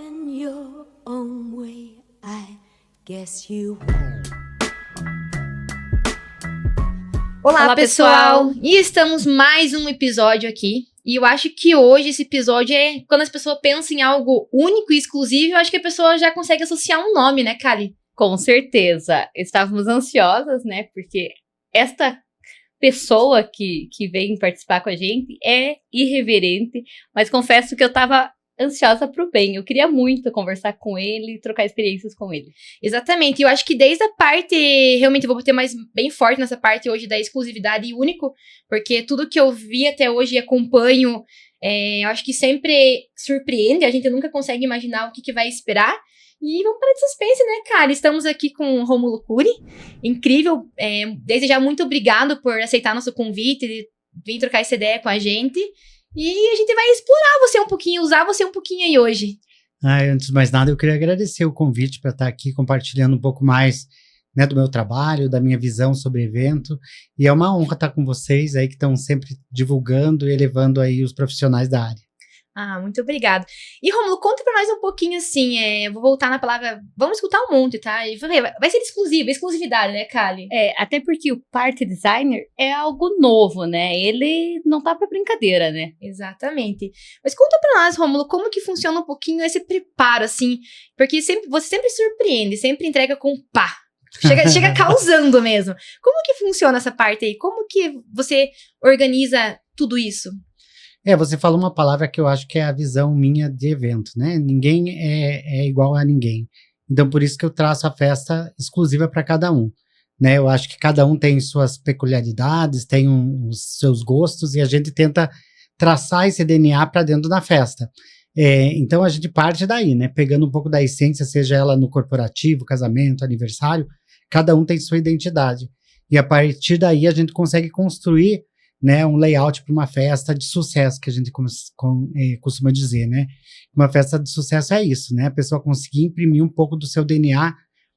in your own way, I guess you. Olá, pessoal! E estamos mais um episódio aqui. E eu acho que hoje esse episódio é quando as pessoas pensam em algo único e exclusivo, eu acho que a pessoa já consegue associar um nome, né, Kali? Com certeza. Estávamos ansiosas, né? Porque esta pessoa que vem participar com a gente é irreverente, mas confesso que eu estava ansiosa pro bem. Eu queria muito conversar com ele e trocar experiências com ele. Exatamente. E eu acho que desde a parte, realmente eu vou bater mais bem forte nessa parte hoje da exclusividade e único, porque tudo que eu vi até hoje e acompanho, eu acho que sempre surpreende, a gente nunca consegue imaginar o que vai esperar. E vamos parar de suspense, né, cara? Estamos aqui com o Rômulo Cury, incrível. Desde já, muito obrigado por aceitar nosso convite, de vir trocar essa ideia com a gente. E a gente vai explorar você um pouquinho, usar você um pouquinho aí hoje. Antes de mais nada, eu queria agradecer o convite para estar aqui compartilhando um pouco mais, né, do meu trabalho, da minha visão sobre o evento. E é uma honra estar com vocês aí que estão sempre divulgando e elevando aí os profissionais da área. Ah, muito obrigada. E, Rômulo, conta pra nós um pouquinho, assim, vou voltar na palavra, vamos escutar um monte, tá? E vai ser exclusividade, né, Kali? Até porque o party designer é algo novo, né? Ele não tá pra brincadeira, né? Exatamente. Mas conta pra nós, Rômulo, como que funciona um pouquinho esse preparo, assim, porque você sempre surpreende, sempre entrega com pá. Chega causando mesmo. Como que funciona essa parte aí? Como que você organiza tudo isso? Você falou uma palavra que eu acho que é a visão minha de evento, né? Ninguém é igual a ninguém. Então, por isso que eu traço a festa exclusiva para cada um, né? Eu acho que cada um tem suas peculiaridades, tem os seus gostos, e a gente tenta traçar esse DNA para dentro da festa. Então, a gente parte daí, né? Pegando um pouco da essência, seja ela no corporativo, casamento, aniversário, cada um tem sua identidade. E a partir daí, a gente consegue construir, né, um layout para uma festa de sucesso, que a gente costuma dizer, né? Uma festa de sucesso é isso, né? A pessoa conseguir imprimir um pouco do seu DNA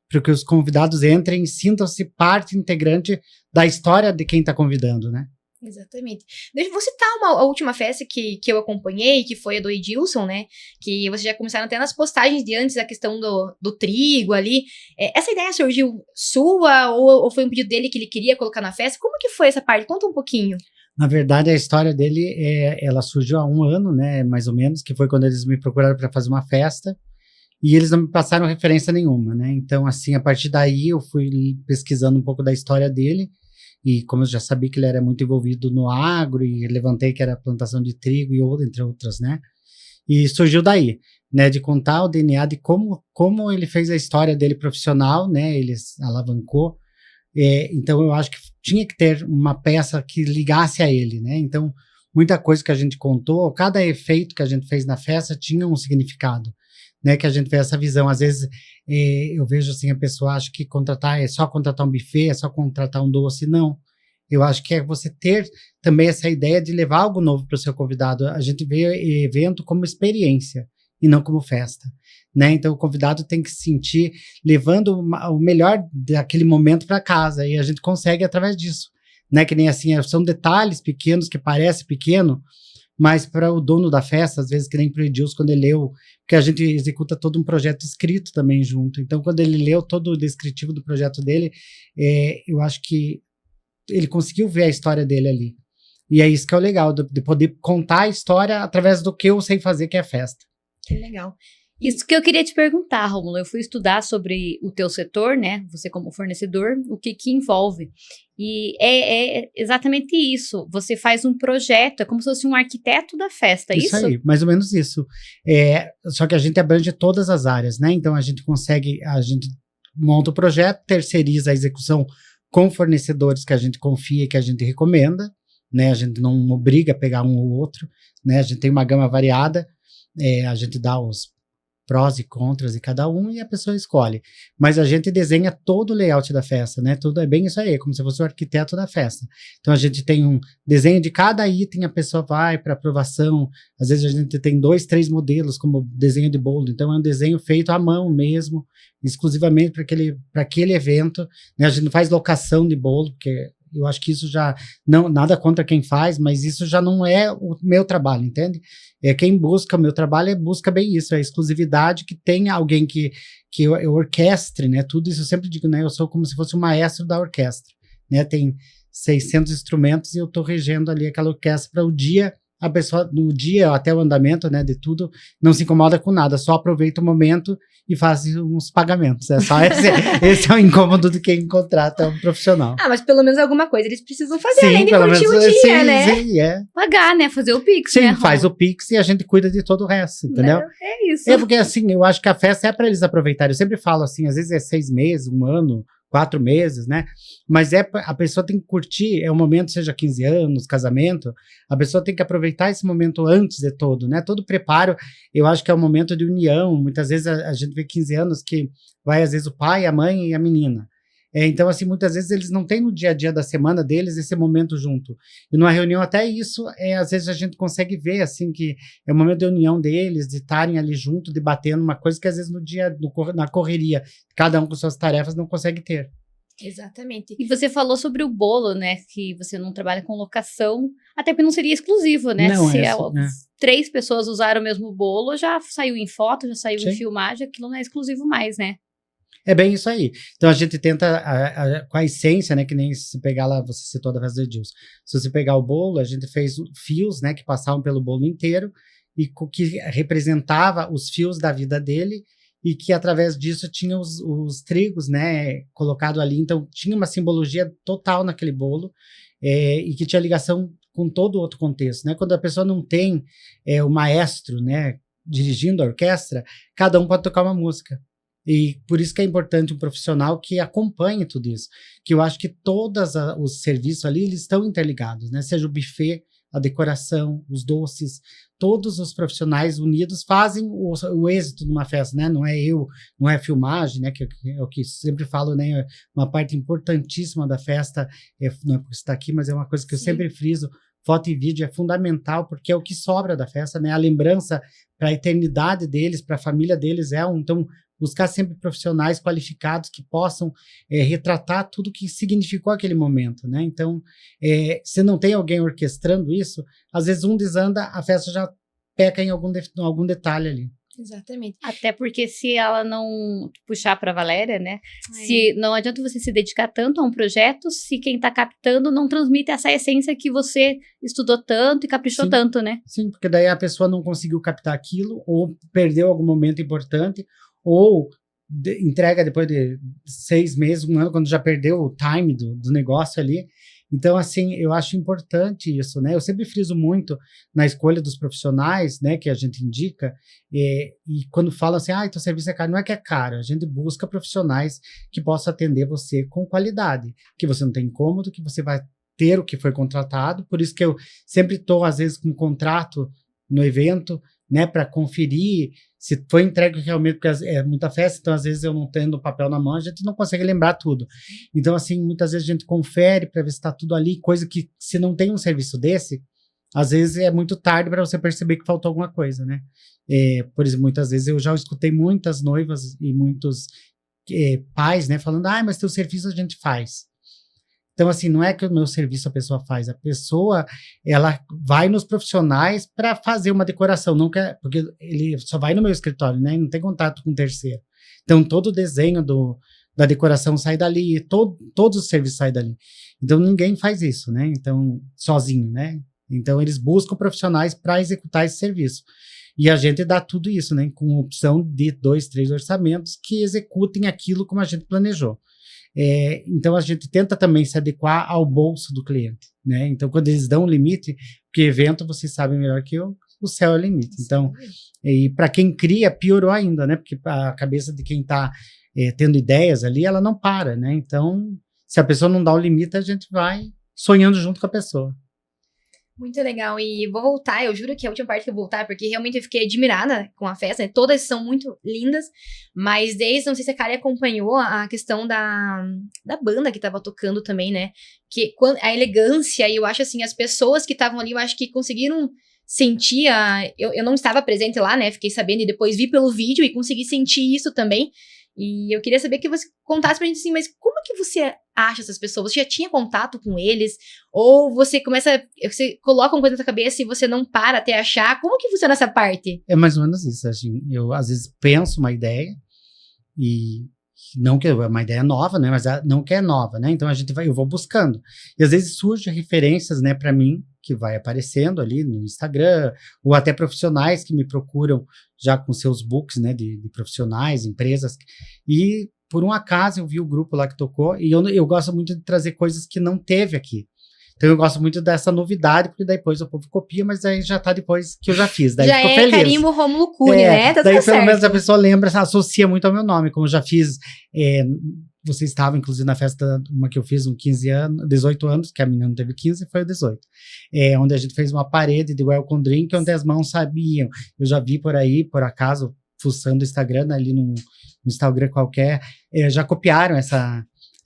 para que os convidados entrem e sintam-se parte integrante da história de quem está convidando, né? Exatamente. Deixa eu citar a última festa que eu acompanhei, que foi a do Edilson, né? Que vocês já começaram até nas postagens de antes, a questão do trigo ali. Essa ideia surgiu sua ou foi um pedido dele que ele queria colocar na festa? Como que foi essa parte? Conta um pouquinho. Na verdade, a história dele, ela surgiu há 1 ano, né? Mais ou menos, que foi quando eles me procuraram para fazer uma festa. E eles não me passaram referência nenhuma, né? Então, assim, a partir daí eu fui pesquisando um pouco da história dele. E como eu já sabia que ele era muito envolvido no agro, e levantei que era plantação de trigo e entre outras, né? E surgiu daí, né? De contar o DNA de como ele fez a história dele profissional, né? Ele alavancou. Então, eu acho que tinha que ter uma peça que ligasse a ele, né? Então, muita coisa que a gente contou, cada efeito que a gente fez na festa tinha um significado, né? Que a gente vê essa visão. Às vezes, eu vejo assim, a pessoa acha que contratar é só contratar um buffet, é só contratar um doce. Não. Eu acho que é você ter também essa ideia de levar algo novo para o seu convidado. A gente vê evento como experiência e não como festa, né? Então, o convidado tem que se sentir levando o melhor daquele momento para casa, e a gente consegue através disso, né? Que nem assim, são detalhes pequenos que parecem pequeno, mas para o dono da festa, às vezes, que nem para o Edilson, quando ele leu, porque a gente executa todo um projeto escrito também junto. Então, quando ele leu todo o descritivo do projeto dele, eu acho que ele conseguiu ver a história dele ali. E é isso que é o legal, de poder contar a história através do que eu sei fazer, que é a festa. Que legal. Isso que eu queria te perguntar, Rômulo. Eu fui estudar sobre o teu setor, né? Você como fornecedor, o que envolve. E é exatamente isso. Você faz um projeto, é como se fosse um arquiteto da festa, é isso? Isso aí, mais ou menos isso. Só que a gente abrange todas as áreas, né? Então, a gente monta o projeto, terceiriza a execução com fornecedores que a gente confia e que a gente recomenda, né? A gente não obriga a pegar um ou outro, né? A gente tem uma gama variada, a gente dá os prós e contras de cada um e a pessoa escolhe. Mas a gente desenha todo o layout da festa, né? Tudo é bem isso aí, como se fosse o arquiteto da festa. Então a gente tem um desenho de cada item, a pessoa vai para aprovação. Às vezes a gente tem 2, 3 modelos como desenho de bolo. Então é um desenho feito à mão mesmo, exclusivamente para aquele evento, né? A gente não faz locação de bolo, porque Eu acho que isso já, não, nada contra quem faz, mas isso já não é o meu trabalho, entende? Quem busca o meu trabalho busca bem isso, a exclusividade, que tenha alguém que eu orquestre, né? Tudo isso eu sempre digo, né? Eu sou como se fosse o maestro da orquestra, né? Tem 600 instrumentos e eu estou regendo ali aquela orquestra para o dia. A pessoa, no dia, até o andamento, né, de tudo, não se incomoda com nada, só aproveita o momento e faz uns pagamentos. É só esse é o incômodo de quem contrata um profissional. Ah, mas pelo menos alguma coisa eles precisam fazer, Sim, além de pelo curtir menos, o dia, sim, né? Sim, é. Pagar, né? Fazer o Pix, Sim, né? faz o Pix e a gente cuida de todo o resto, entendeu? É isso. É porque, assim, eu acho que a festa é para eles aproveitarem. Eu sempre falo assim, às vezes é 6 meses, 1 ano, 4 meses, né? Mas a pessoa tem que curtir, é o momento, seja 15 anos, casamento, a pessoa tem que aproveitar esse momento antes de todo, né? Todo preparo, eu acho que é um momento de união. Muitas vezes a gente vê 15 anos que vai, às vezes, o pai, a mãe e a menina. Então, assim, muitas vezes eles não têm no dia a dia da semana deles esse momento junto. E numa reunião até isso, às vezes a gente consegue ver, assim, que é o momento de união deles, de estarem ali junto, debatendo uma coisa que às vezes no dia, na correria, cada um com suas tarefas não consegue ter. Exatamente. E você falou sobre o bolo, né? Que você não trabalha com locação, até porque não seria exclusivo, né? Não, Se assim, 3 pessoas usaram o mesmo bolo, já saiu em foto, já saiu Sim. em filmagem, aquilo não é exclusivo mais, né? É bem isso aí. Então a gente tenta, com a essência, né, que nem se pegar lá, você citou da festa de Edilson. Se você pegar o bolo, a gente fez fios, né, que passavam pelo bolo inteiro e que representava os fios da vida dele e que através disso tinha os trigos, né, colocado ali. Então tinha uma simbologia total naquele bolo e que tinha ligação com todo o outro contexto, né? Quando a pessoa não tem o maestro, né, dirigindo a orquestra, cada um pode tocar uma música. E por isso que é importante um profissional que acompanhe tudo isso. Que eu acho que todos os serviços ali, eles estão interligados, né? Seja o buffet, a decoração, os doces, todos os profissionais unidos fazem o êxito de uma festa, né? Não é a filmagem, né? Que é o que sempre falo, né? Uma parte importantíssima da festa, não é porque está aqui, mas é uma coisa que eu sempre friso. Foto e vídeo é fundamental, porque é o que sobra da festa, né? A lembrança para a eternidade deles, para a família deles então, buscar sempre profissionais qualificados que possam retratar tudo que significou aquele momento, né? Então, se não tem alguém orquestrando isso, às vezes um desanda, a festa já peca em algum detalhe ali. Exatamente. Até porque se ela não puxar para a Valéria, né? Se não adianta você se dedicar tanto a um projeto se quem está captando não transmite essa essência que você estudou tanto e caprichou Sim. tanto, né? Sim, porque daí a pessoa não conseguiu captar aquilo ou perdeu algum momento importante ou entrega depois de 6 meses, 1 ano, quando já perdeu o time do negócio ali. Então, assim, eu acho importante isso, né? Eu sempre friso muito na escolha dos profissionais, né, que a gente indica, e quando fala assim, teu serviço é caro, não é que é caro, a gente busca profissionais que possam atender você com qualidade, que você não tem incômodo, que você vai ter o que foi contratado, por isso que eu sempre estou, às vezes, com um contrato no evento, né, para conferir se foi entregue realmente, porque é muita festa, então às vezes eu não tendo o papel na mão, a gente não consegue lembrar tudo. Então, assim, muitas vezes a gente confere para ver se está tudo ali, coisa que, se não tem um serviço desse, às vezes é muito tarde para você perceber que faltou alguma coisa, né? Por exemplo, muitas vezes eu já escutei muitas noivas e muitos pais, né, falando, mas teu serviço a gente faz. Então, assim, não é que o meu serviço a pessoa faz, a pessoa, ela vai nos profissionais para fazer uma decoração, não quer, porque ele só vai no meu escritório, né, não tem contato com terceiro. Então, todo o desenho da decoração sai dali, todos os serviços saem dali. Então, ninguém faz isso, né, então, sozinho, né. Então, eles buscam profissionais para executar esse serviço. E a gente dá tudo isso, né, com opção de 2, 3 orçamentos que executem aquilo como a gente planejou. Então, a gente tenta também se adequar ao bolso do cliente, né? Então, quando eles dão um limite, porque evento, vocês sabem melhor que eu, o céu é o limite. Então, e para quem cria, piorou ainda, né? Porque a cabeça de quem está tendo ideias ali, ela não para, né? Então, se a pessoa não dá o limite, a gente vai sonhando junto com a pessoa. Muito legal, e vou voltar, eu juro que é a última parte que eu vou voltar, porque realmente eu fiquei admirada com a festa, né? Todas são muito lindas, mas desde, não sei se a Kari acompanhou a questão da banda que tava tocando também, né, que a elegância, e eu acho assim, as pessoas que estavam ali, eu acho que conseguiram sentir eu não estava presente lá, né, fiquei sabendo e depois vi pelo vídeo e consegui sentir isso também. E eu queria saber que você contasse pra gente assim, mas como que você acha essas pessoas? Você já tinha contato com eles? Ou você coloca uma coisa na sua cabeça e você não para até achar? Como que funciona essa parte? É mais ou menos isso, assim, eu às vezes penso uma ideia, e não que é uma ideia nova, né, mas não que é nova, né, então eu vou buscando, e às vezes surgem referências, né, para mim, que vai aparecendo ali no Instagram, ou até profissionais que me procuram já com seus books, né, de profissionais, empresas, e por um acaso eu vi o grupo lá que tocou, e eu gosto muito de trazer coisas que não teve aqui. Então eu gosto muito dessa novidade, porque daí depois o povo copia, mas aí já tá depois que eu já fiz, daí Já ficou é feliz. carimbo Rômulo Cunha, né? Tá Daí tudo pelo certo. menos a pessoa lembra, associa muito ao meu nome, como eu já fiz, você estava inclusive na festa, uma que eu fiz, 18 anos, que a menina não teve 15, foi o 18, onde a gente fez uma parede de welcome drink, onde as mãos sabiam, eu já vi por aí, por acaso, fuçando o Instagram, ali no Instagram qualquer, já copiaram essa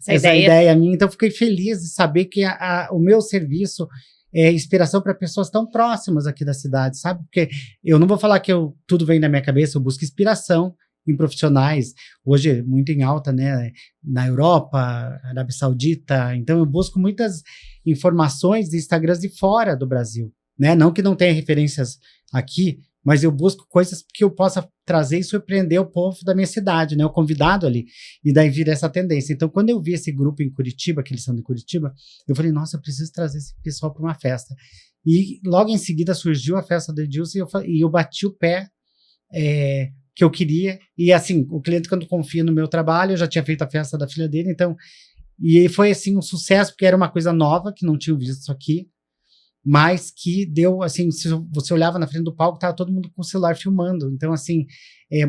ideia minha, então fiquei feliz de saber que o meu serviço é inspiração para pessoas tão próximas aqui da cidade, sabe? Porque eu não vou falar que tudo vem da minha cabeça, eu busco inspiração em profissionais, hoje muito em alta, né, na Europa, Arábia Saudita, então eu busco muitas informações de Instagrams de fora do Brasil, né, não que não tenha referências aqui, mas eu busco coisas que eu possa trazer e surpreender o povo da minha cidade, né, o convidado ali, e daí vira essa tendência. Então, quando eu vi esse grupo em Curitiba, que eles são de Curitiba, eu falei, nossa, eu preciso trazer esse pessoal para uma festa. E logo em seguida surgiu a festa do Edilson e eu bati o pé que eu queria, e assim, o cliente quando confia no meu trabalho, eu já tinha feito a festa da filha dele, então, e foi assim um sucesso, porque era uma coisa nova, que não tinha visto isso aqui, mas que deu, assim, se você olhava na frente do palco, tava todo mundo com o celular filmando, então, assim,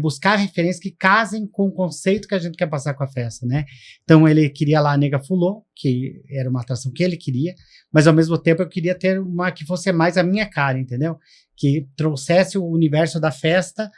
buscar referências que casem com o conceito que a gente quer passar com a festa, né, então ele queria lá a Nega Fulô, que era uma atração que ele queria, mas ao mesmo tempo eu queria ter uma que fosse mais a minha cara, entendeu, que trouxesse o universo da festa,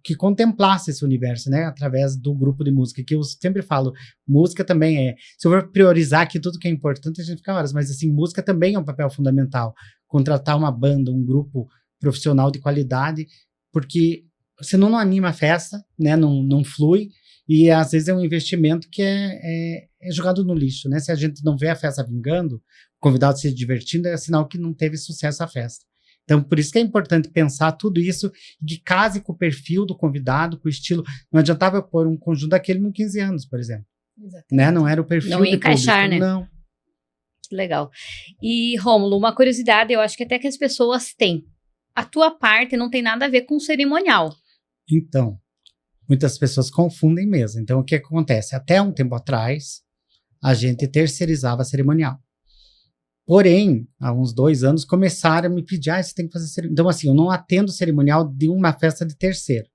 que contemplasse esse universo, né, através do grupo de música, que eu sempre falo, música também se eu for priorizar aqui tudo que é importante, a gente fica horas, mas assim, música também é um papel fundamental, contratar uma banda, um grupo profissional de qualidade, porque senão não anima a festa, né, não flui, e às vezes é um investimento que é jogado no lixo, né, se a gente não vê a festa vingando, o convidado se divertindo, é sinal que não teve sucesso a festa. Então, por isso que é importante pensar tudo isso, que case com o perfil do convidado, com o estilo. Não adiantava eu pôr um conjunto daquele no 15 anos, por exemplo. Né? Não era o perfil não ia encaixar, público, né? Não. Legal. E, Rômulo, uma curiosidade, eu acho que até que as pessoas têm. A tua parte não tem nada a ver com cerimonial. Então, muitas pessoas confundem mesmo. Então, o que acontece? Até um tempo atrás, a gente terceirizava cerimonial. Porém, há uns 2 anos, começaram a me pedir, você tem que fazer cerimonial. Então, assim, eu não atendo cerimonial de uma festa de terceiro.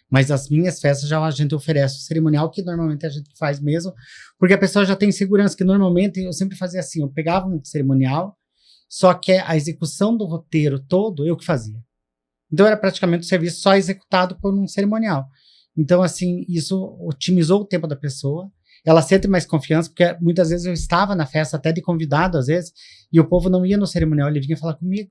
Mas as minhas festas já a gente oferece o cerimonial, que normalmente a gente faz mesmo, porque a pessoa já tem segurança, que normalmente eu sempre fazia assim, eu pegava um cerimonial, só que a execução do roteiro todo, eu que fazia. Então, era praticamente o serviço só executado por um cerimonial. Então, assim, isso otimizou o tempo da pessoa, ela sente mais confiança, porque muitas vezes eu estava na festa até de convidado, às vezes, e o povo não ia no cerimonial, ele vinha falar comigo.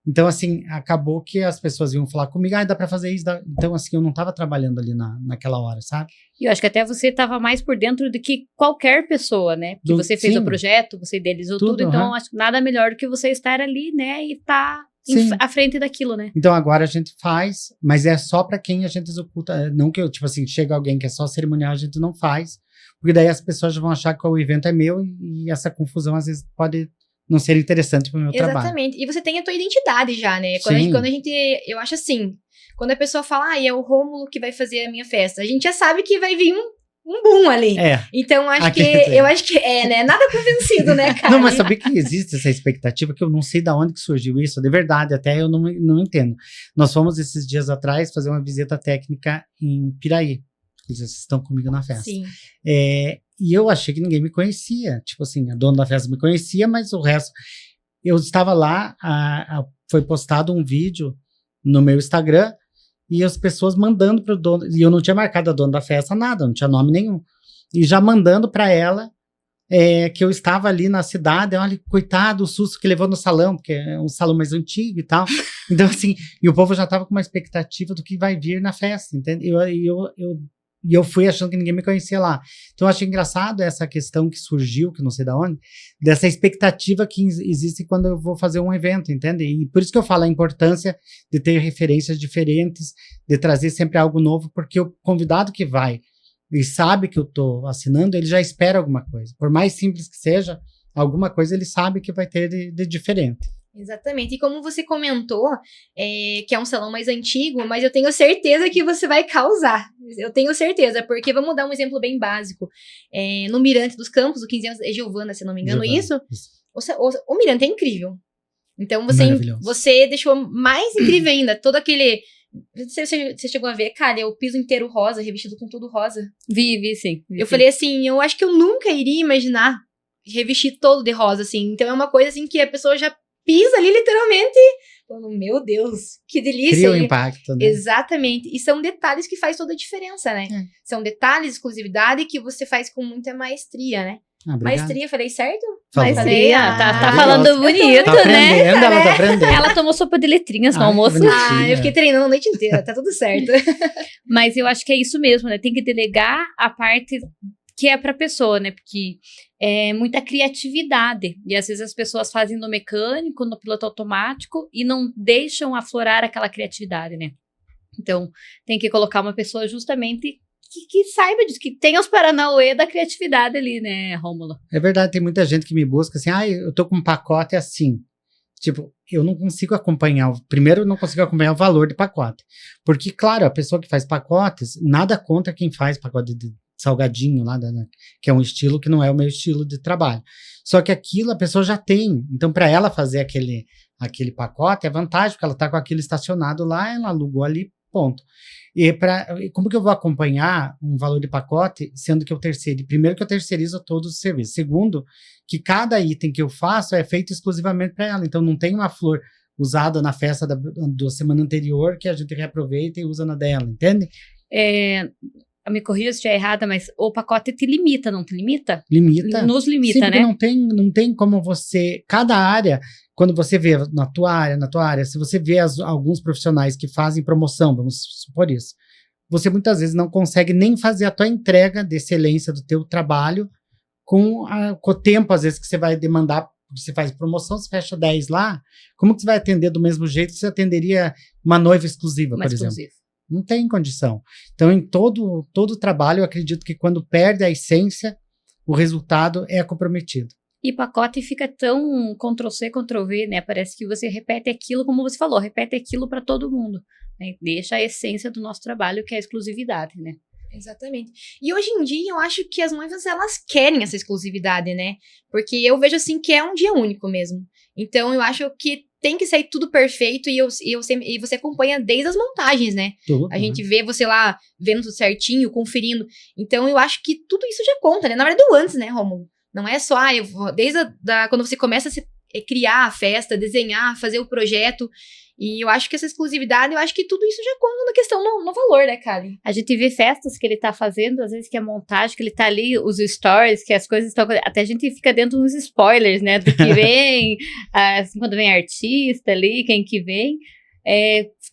Então, assim, acabou que as pessoas iam falar comigo, dá pra fazer isso. Então, assim, eu não estava trabalhando ali naquela hora, sabe? E eu acho que até você estava mais por dentro do que qualquer pessoa, né? Porque você fez o projeto, você idealizou tudo, então acho que nada melhor do que você estar ali, né? E estar à frente daquilo, né? Então, agora a gente faz, mas é só pra quem a gente executa. Não que eu, tipo assim, chega alguém que é só cerimonial, a gente não faz. Porque daí as pessoas vão achar que o evento é meu e essa confusão às vezes pode não ser interessante para o meu trabalho. Exatamente. E você tem a tua identidade já, né? Quando a gente, eu acho assim, quando a pessoa fala, é o Rômulo que vai fazer a minha festa, a gente já sabe que vai vir um boom ali. Então, eu acho que né? Nada convencido, né, cara? Não, mas sabia que existe essa expectativa, que eu não sei de onde que surgiu isso, de verdade, até eu não entendo. Nós fomos esses dias atrás fazer uma visita técnica em Piraí. Vocês estão comigo na festa. Sim. E eu achei que ninguém me conhecia. Tipo assim, a dona da festa me conhecia, mas o resto... Eu estava lá, foi postado um vídeo no meu Instagram, e as pessoas mandando para o dono... E eu não tinha marcado a dona da festa, nada, não tinha nome nenhum. E já mandando para ela que eu estava ali na cidade, olha, coitado, o susto que levou no salão, porque é um salão mais antigo e tal. Então, assim, e o povo já estava com uma expectativa do que vai vir na festa, entende? Eu E eu fui achando que ninguém me conhecia lá. Então, eu achei engraçado essa questão que surgiu, que não sei de onde, dessa expectativa que existe quando eu vou fazer um evento, entende? E por isso que eu falo a importância de ter referências diferentes, de trazer sempre algo novo, porque o convidado que vai e sabe que eu tô assinando, ele já espera alguma coisa. Por mais simples que seja, alguma coisa ele sabe que vai ter de diferente. Exatamente. E como você comentou, que é um salão mais antigo, mas eu tenho certeza que você vai causar. Eu tenho certeza, porque vamos dar um exemplo bem básico. No Mirante dos Campos, o 15 anos é Giovana, se não me engano, Giovana, isso? O Mirante é incrível. Então, Maravilhoso. você deixou mais incrível ainda. Todo aquele... Você chegou a ver, cara, o piso inteiro rosa, revestido com tudo rosa. Vi, sim. Eu falei assim, eu acho que eu nunca iria imaginar revestir todo de rosa, assim. Então, é uma coisa assim que a pessoa já pisa ali, literalmente, falando, meu Deus, que delícia. Cria um impacto, né? Exatamente. E são detalhes que faz toda a diferença, né? São detalhes, exclusividade, que você faz com muita maestria, né? Obrigado. Maestria, falei certo? Falou. Maestria, tá Maravilhoso. falando bonito, Tá né? aprendendo, ela tá aprendendo. Ela tomou sopa de letrinhas no Ai, almoço. que bonitinha. Eu fiquei treinando a noite inteira, tá tudo certo. Mas eu acho que é isso mesmo, né? Tem que delegar a parte que é pra pessoa, né? Porque é muita criatividade. E às vezes as pessoas fazem no mecânico, no piloto automático e não deixam aflorar aquela criatividade, né? Então, tem que colocar uma pessoa justamente que saiba disso, que tenha os paranauê da criatividade ali, né, Rômulo? É verdade, tem muita gente que me busca assim, eu tô com um pacote assim. Tipo, eu não consigo acompanhar, primeiro eu não consigo acompanhar o valor do pacote. Porque, claro, a pessoa que faz pacotes, nada contra quem faz pacote de salgadinho lá, que é um estilo que não é o meu estilo de trabalho. Só que aquilo a pessoa já tem, então para ela fazer aquele pacote é vantagem, porque ela tá com aquilo estacionado lá, ela alugou ali, ponto. E como que eu vou acompanhar um valor de pacote, sendo que primeiro que eu terceirizo todos os serviços, segundo, que cada item que eu faço é feito exclusivamente para ela, então não tem uma flor usada na festa da semana anterior que a gente reaproveita e usa na dela, entende? Me corrija se estiver errada, mas o pacote te limita, não te limita? Limita. Nos limita, Sim, né? Não tem como você... Cada área, quando você vê na tua área, se você vê alguns profissionais que fazem promoção, vamos supor isso, você muitas vezes não consegue nem fazer a tua entrega de excelência do teu trabalho com o tempo, às vezes, que você vai demandar. Você faz promoção, você fecha 10 lá, como que você vai atender do mesmo jeito que você atenderia uma noiva exclusiva, por exemplo? Não tem condição. Então, em todo trabalho, eu acredito que quando perde a essência, o resultado é comprometido. E pacote fica tão Ctrl-C, Ctrl-V, né? Parece que você repete aquilo, como você falou, repete aquilo para todo mundo. Né? Deixa a essência do nosso trabalho, que é a exclusividade, né? Exatamente. E hoje em dia, eu acho que as noivas, elas querem essa exclusividade, né? Porque eu vejo, assim, que é um dia único mesmo. Então, eu acho que tem que sair tudo perfeito e você acompanha desde as montagens, né? Tudo, a gente vê você lá, vendo tudo certinho, conferindo. Então, eu acho que tudo isso já conta, né? Na verdade, do antes, né, Rômulo? Não é só, desde quando você começa a criar a festa, desenhar, fazer o projeto. E eu acho que essa exclusividade, eu acho que tudo isso já conta na questão no valor, né, Kali? A gente vê festas que ele tá fazendo, às vezes que é montagem, que ele tá ali, os stories, que as coisas estão... Até a gente fica dentro dos spoilers, né, do que vem, assim, quando vem artista ali, quem que vem.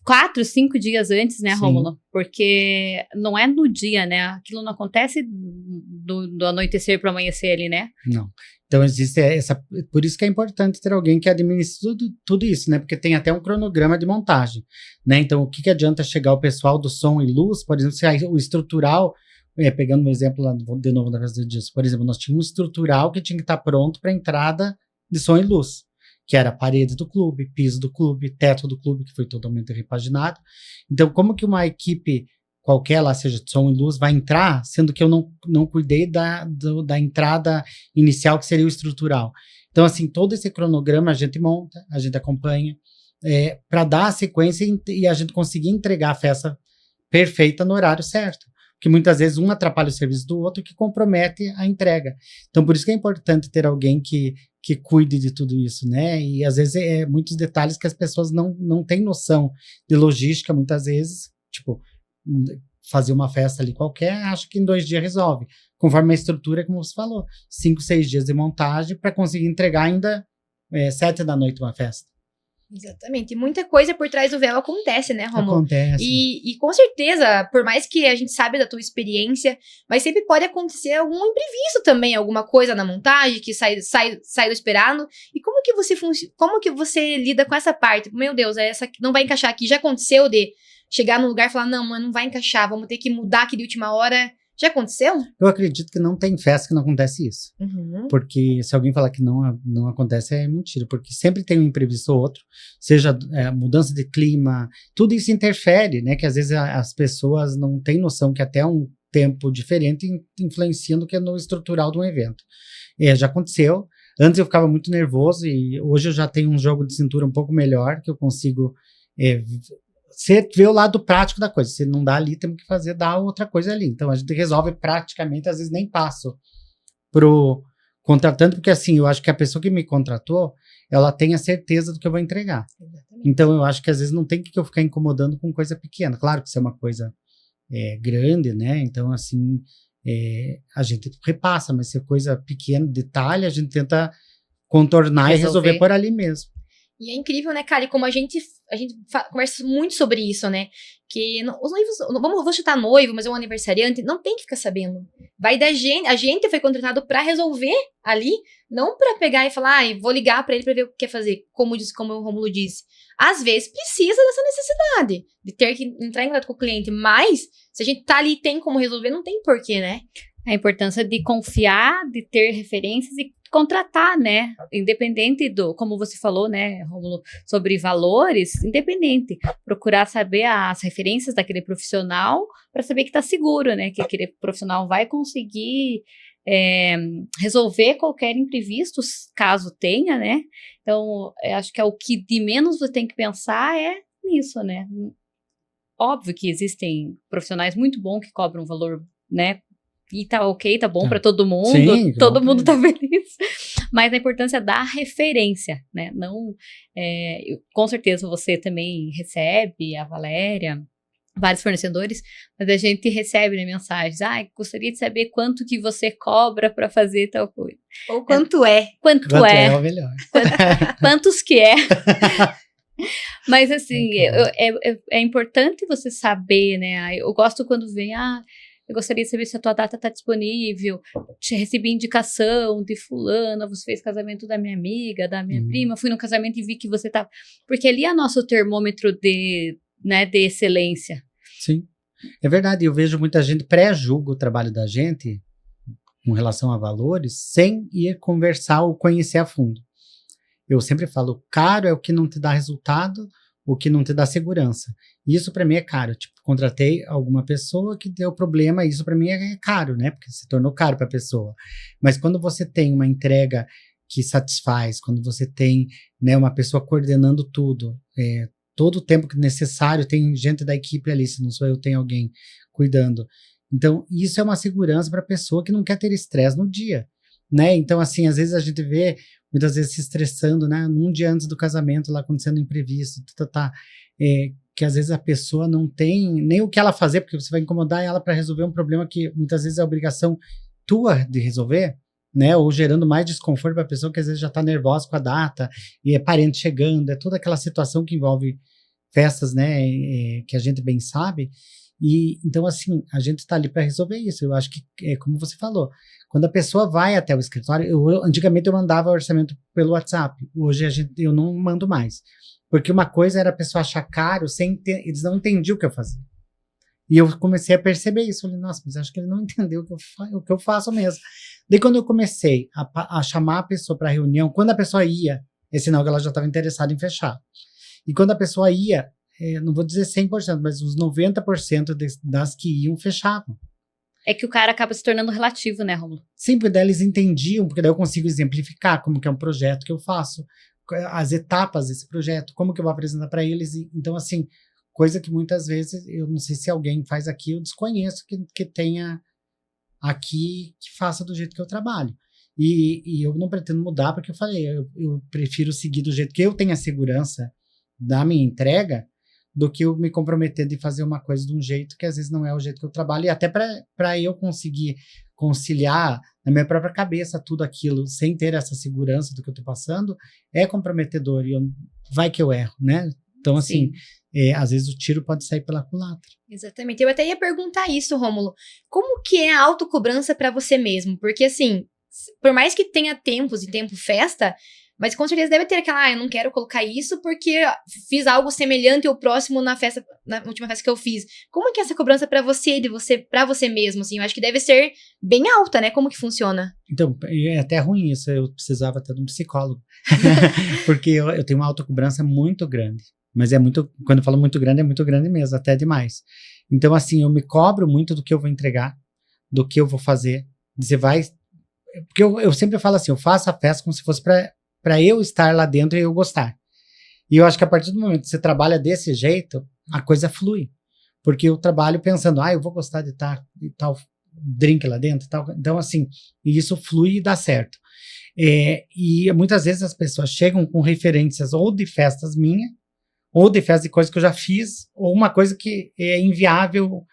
4, 5 dias antes, né, Rômulo? Porque não é no dia, né? Aquilo não acontece do anoitecer para amanhecer ali, né? Não. Então existe por isso que é importante ter alguém que administre tudo isso, né? Porque tem até um cronograma de montagem, né? Então o que adianta chegar o pessoal do som e luz, por exemplo, se o estrutural, pegando um exemplo lá de novo da festa disso, por exemplo, nós tínhamos um estrutural que tinha que estar pronto para entrada de som e luz, que era a parede do clube, piso do clube, teto do clube, que foi totalmente repaginado. Então, como que uma equipe qualquer lá, seja de som e luz, vai entrar, sendo que eu não cuidei da entrada inicial, que seria o estrutural. Então, assim, todo esse cronograma a gente monta, a gente acompanha, para dar a sequência e a gente conseguir entregar a festa perfeita no horário certo. Porque muitas vezes um atrapalha o serviço do outro, que compromete a entrega. Então, por isso que é importante ter alguém que cuide de tudo isso, né? E às vezes muitos detalhes que as pessoas não têm noção de logística, muitas vezes, tipo, fazer uma festa ali qualquer, acho que em 2 dias resolve. Conforme a estrutura, como você falou, 5, 6 dias de montagem para conseguir entregar ainda 7 da noite uma festa. Exatamente. E muita coisa por trás do véu acontece, né, Romulo? Acontece. E com certeza, por mais que a gente sabe da tua experiência, mas sempre pode acontecer algum imprevisto também, alguma coisa na montagem que sai do esperado. E como que como que você lida com essa parte? Meu Deus, essa não vai encaixar aqui. Já aconteceu de chegar num lugar e falar, não, mas não vai encaixar, vamos ter que mudar aqui de última hora. Já aconteceu? Eu acredito que não tem festa que não acontece isso. Uhum. Porque se alguém falar que não acontece, é mentira. Porque sempre tem um imprevisto ou outro, seja mudança de clima, tudo isso interfere, né? Que às vezes as pessoas não têm noção que até um tempo diferente influencia no que é no estrutural de um evento. Já aconteceu. Antes eu ficava muito nervoso e hoje eu já tenho um jogo de cintura um pouco melhor, que eu consigo você vê o lado prático da coisa. Se não dá ali, temos que dar outra coisa ali. Então, a gente resolve praticamente, às vezes nem passo pro contratante, porque assim, eu acho que a pessoa que me contratou, ela tem a certeza do que eu vou entregar. Exatamente. Então, eu acho que às vezes não tem que eu ficar incomodando com coisa pequena. Claro que isso é uma coisa grande, né? Então, assim, a gente repassa, mas se é coisa pequena, detalhe, a gente tenta contornar e resolver por ali mesmo. E é incrível, né, Kali, como a gente conversa muito sobre isso, né? Que os noivos, vou chutar noivo, mas é um aniversariante, não tem que ficar sabendo. Vai da gente, a gente foi contratado pra resolver ali, não pra pegar e falar, vou ligar pra ele pra ver o que quer fazer, como o Romulo disse. Às vezes precisa dessa necessidade de ter que entrar em contato com o cliente, mas se a gente tá ali e tem como resolver, não tem porquê, né? A importância de confiar, de ter referências e contratar, né? Independente como você falou, né, Romulo, sobre valores, independente. Procurar saber as referências daquele profissional para saber que está seguro, né? Que aquele profissional vai conseguir resolver qualquer imprevisto, caso tenha, né? Então, eu acho que é o que de menos você tem que pensar nisso, né? Óbvio que existem profissionais muito bons que cobram um valor, né? E tá ok, tá bom para todo mundo, Sim, todo mundo tá feliz. Mas a importância da referência, né? Não, com certeza você também recebe, a Valéria, vários fornecedores, mas a gente recebe, né, mensagens. Gostaria de saber quanto que você cobra para fazer tal coisa. Ou quanto é. Quanto é o melhor. Quantos que é. Mas assim, é importante você saber, né? Eu gosto quando vem, eu gostaria de saber se a tua data está disponível, recebi indicação de fulana, você fez casamento da minha amiga, da minha prima, fui no casamento e vi que você estava... Porque ali é nosso termômetro de excelência. Sim, é verdade, eu vejo muita gente pré-julga o trabalho da gente com relação a valores, sem ir conversar ou conhecer a fundo. Eu sempre falo, caro é o que não te dá resultado, o que não te dá segurança. Isso para mim é caro. Tipo, contratei alguma pessoa que deu problema, isso para mim é caro, né? Porque se tornou caro para a pessoa. Mas quando você tem uma entrega que satisfaz, quando você tem, né, uma pessoa coordenando tudo, todo o tempo necessário, tem gente da equipe ali, se não sou eu, tem alguém cuidando. Então, isso é uma segurança para a pessoa que não quer ter estresse no dia, né? Então, assim, às vezes a gente vê muitas vezes se estressando, né? Um dia antes do casamento, lá acontecendo imprevisto, que às vezes a pessoa não tem nem o que ela fazer, porque você vai incomodar ela para resolver um problema que muitas vezes é obrigação tua de resolver, né? Ou gerando mais desconforto para a pessoa que às vezes já está nervosa com a data, e é parente chegando, é toda aquela situação que envolve festas, né? Que a gente bem sabe. E então, assim, a gente está ali para resolver isso. Eu acho que, como você falou, quando a pessoa vai até o escritório, antigamente eu mandava orçamento pelo WhatsApp, hoje eu não mando mais. Porque uma coisa era a pessoa achar caro, eles não entendiam o que eu fazia. E eu comecei a perceber isso. Falei, nossa, mas acho que ele não entendeu o que eu faço mesmo. Daí quando eu comecei a chamar a pessoa para reunião, quando a pessoa ia, é sinal que ela já estava interessada em fechar. E quando a pessoa ia, não vou dizer 100%, mas uns 90% das que iam fechavam. É que o cara acaba se tornando relativo, né, Romulo? Sim, porque daí eles entendiam, porque daí eu consigo exemplificar como que é um projeto que eu faço, as etapas desse projeto, como que eu vou apresentar para eles. Então, assim, coisa que muitas vezes, eu não sei se alguém faz aqui, eu desconheço que tenha aqui que faça do jeito que eu trabalho. E eu não pretendo mudar, porque eu falei, eu prefiro seguir do jeito que eu tenho a segurança da minha entrega, do que eu me comprometer de fazer uma coisa de um jeito que às vezes não é o jeito que eu trabalho, e até para eu conseguir conciliar na minha própria cabeça tudo aquilo, sem ter essa segurança do que eu tô passando, é comprometedor, e vai que eu erro, né? Então, assim, às vezes o tiro pode sair pela culatra. Exatamente. Eu até ia perguntar isso, Rômulo. Como que é a autocobrança pra você mesmo? Porque, assim, por mais que tenha tempos e tempo festa, mas com certeza deve ter aquela, eu não quero colocar isso porque fiz algo semelhante ou próximo na última festa que eu fiz. Como que é essa cobrança pra você, pra você mesmo, assim? Eu acho que deve ser bem alta, né? Como que funciona? Então, é até ruim isso, eu precisava até de um psicólogo. Porque eu tenho uma autocobrança muito grande. Mas quando eu falo muito grande mesmo, até demais. Então, assim, eu me cobro muito do que eu vou entregar, do que eu vou fazer. Porque eu sempre falo assim, eu faço a festa como se fosse para eu estar lá dentro e eu gostar. E eu acho que a partir do momento que você trabalha desse jeito, a coisa flui. Porque eu trabalho pensando, eu vou gostar de tal drink lá dentro e tal. Então, assim, isso flui e dá certo. E muitas vezes as pessoas chegam com referências ou de festas minhas, ou de festas de coisas que eu já fiz, ou uma coisa que é inviável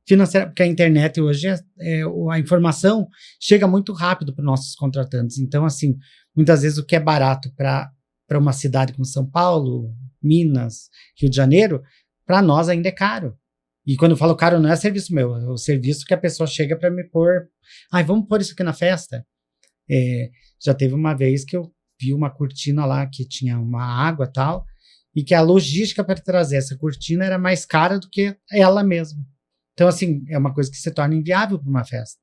financeira, porque a internet hoje, a informação chega muito rápido para os nossos contratantes. Então, assim, muitas vezes o que é barato para uma cidade como São Paulo, Minas, Rio de Janeiro, para nós ainda é caro. E quando eu falo caro, não é serviço meu, é o serviço que a pessoa chega para me pôr, vamos pôr isso aqui na festa. Já teve uma vez que eu vi uma cortina lá que tinha uma água e tal, e que a logística para trazer essa cortina era mais cara do que ela mesma. Então, assim, é uma coisa que se torna inviável para uma festa.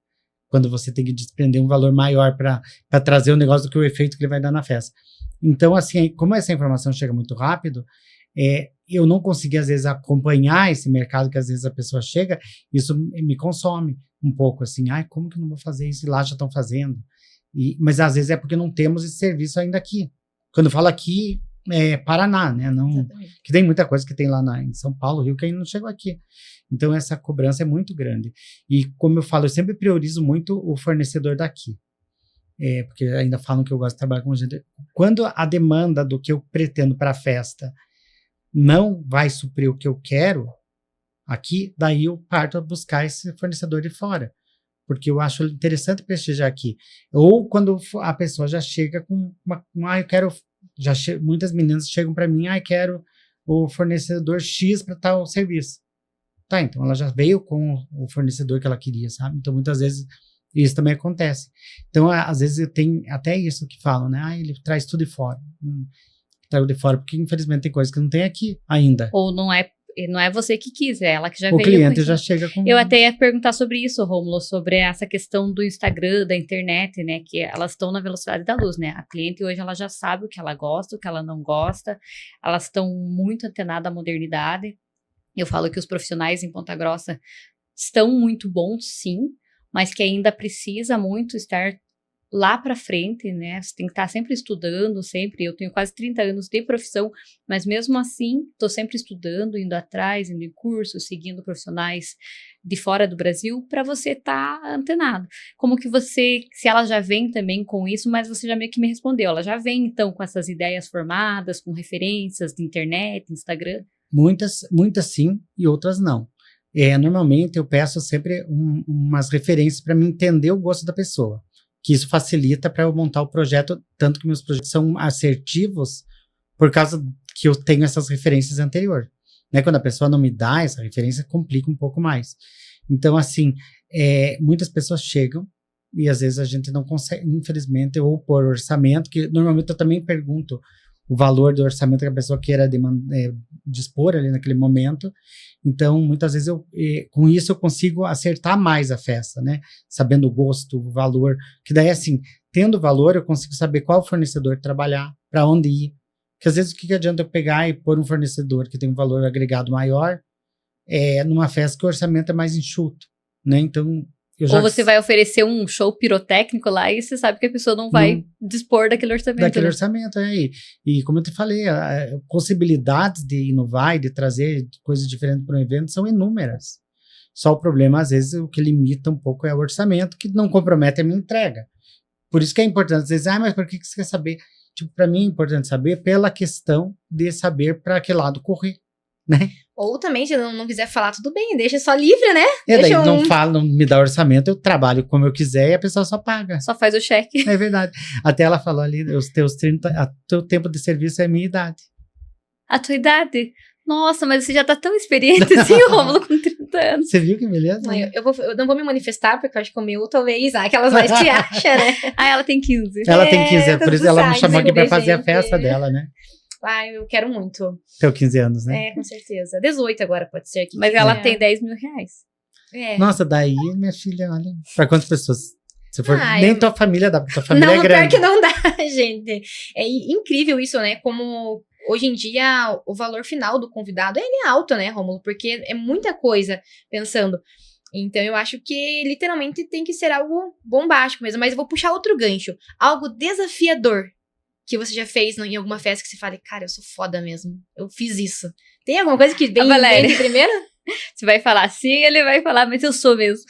Quando você tem que desprender um valor maior para trazer o negócio do que o efeito que ele vai dar na festa. Então, assim, como essa informação chega muito rápido, eu não consegui, às vezes, acompanhar esse mercado que, às vezes, a pessoa chega, isso me consome um pouco, assim, como que eu não vou fazer isso? E lá já estão fazendo. Mas, às vezes, é porque não temos esse serviço ainda aqui. Quando eu falo aqui, Paraná, né? Não, que tem muita coisa que tem lá em São Paulo, Rio, que ainda não chegou aqui. Então, essa cobrança é muito grande. E, como eu falo, eu sempre priorizo muito o fornecedor daqui. Porque ainda falam que eu gosto de trabalhar com gente. Quando a demanda do que eu pretendo para a festa não vai suprir o que eu quero aqui, daí eu parto a buscar esse fornecedor de fora. Porque eu acho interessante prestigiar aqui. Ou quando a pessoa já chega com eu quero... muitas meninas chegam para mim, quero o fornecedor X para tal serviço. Tá, então ela já veio com o fornecedor que ela queria, sabe? Então muitas vezes isso também acontece. Então às vezes eu tenho até isso que falam, né? Ele traz tudo de fora. Trago de fora porque infelizmente tem coisas que não tem aqui ainda. Ou não é você que quis, é ela que já o veio. O cliente já chega com... Eu até ia perguntar sobre isso, Rômulo, sobre essa questão do Instagram, da internet, né, que elas estão na velocidade da luz, né, a cliente hoje ela já sabe o que ela gosta, o que ela não gosta, elas estão muito antenadas à modernidade. Eu falo que os profissionais em Ponta Grossa estão muito bons, sim, mas que ainda precisa muito estar lá para frente, né? Você tem que estar sempre estudando, sempre. Eu tenho quase 30 anos de profissão, mas mesmo assim, estou sempre estudando, indo atrás, indo em cursos, seguindo profissionais de fora do Brasil, para você estar antenado. Como que se ela já vem também com isso, mas você já meio que me respondeu, ela já vem então com essas ideias formadas, com referências de internet, Instagram? Muitas sim, e outras não. Normalmente eu peço sempre umas referências para me entender o gosto da pessoa. Que isso facilita para eu montar o projeto, tanto que meus projetos são assertivos por causa que eu tenho essas referências anteriores. Né? Quando a pessoa não me dá essa referência, complica um pouco mais. Então, assim, muitas pessoas chegam e às vezes a gente não consegue, infelizmente, ou por orçamento, que normalmente eu também pergunto o valor do orçamento que a pessoa queira dispor ali naquele momento. Então, muitas vezes, com isso eu consigo acertar mais a festa, né? Sabendo o gosto, o valor, que daí, assim, tendo valor, eu consigo saber qual fornecedor trabalhar, para onde ir. Porque às vezes, o que adianta eu pegar e pôr um fornecedor que tem um valor agregado maior numa festa que o orçamento é mais enxuto, né? Então, ou você vai oferecer um show pirotécnico lá e você sabe que a pessoa não vai dispor daquele orçamento. Daquele orçamento, E como eu te falei, possibilidades de inovar e de trazer coisas diferentes para um evento são inúmeras. Só o problema, às vezes, o que limita um pouco é o orçamento, que não compromete a minha entrega. Por isso que é importante, às vezes, mas por que você quer saber? Tipo, para mim é importante saber pela questão de saber para que lado correr, né? Ou também, se não quiser falar, tudo bem, deixa só livre, né? E daí Deixa um- não fala, não me dá orçamento, eu trabalho como eu quiser e a pessoa só paga. Só faz o cheque. É verdade. Até ela falou ali, os teus 30, teu tempo de serviço é a minha idade. A tua idade? Nossa, mas você já tá tão experiente assim, Rômulo, com 30 anos. Você viu que beleza? Não, eu não vou me manifestar, porque eu acho que o meu, talvez, aquelas mais se acha, né? Ah, ela tem 15. Ela tem 15, por isso tu ela me sabe, chamou aqui pra né, fazer a gente? festa dela, né? Ai, eu quero muito. Teu 15 anos, né? É, com certeza. 18 agora pode ser aqui. Mas ela tem 10 mil reais. É. Nossa, daí, minha filha, olha, pra quantas pessoas? Se for, Ah, nem eu- tua família dá, tua família Não, é pior grande. que não dá, gente. É incrível isso, né? Como hoje em dia o valor final do convidado ele é alto, né, Rômulo? Porque é muita coisa pensando. Então eu acho que literalmente tem que ser algo bombástico mesmo. Mas eu vou puxar outro gancho. Algo desafiador que você já fez em alguma festa que você fale, cara, eu sou foda mesmo. Eu fiz isso. Tem alguma coisa que vem Valéria. de primeiro? Você vai falar sim, ele vai falar, mas eu sou mesmo.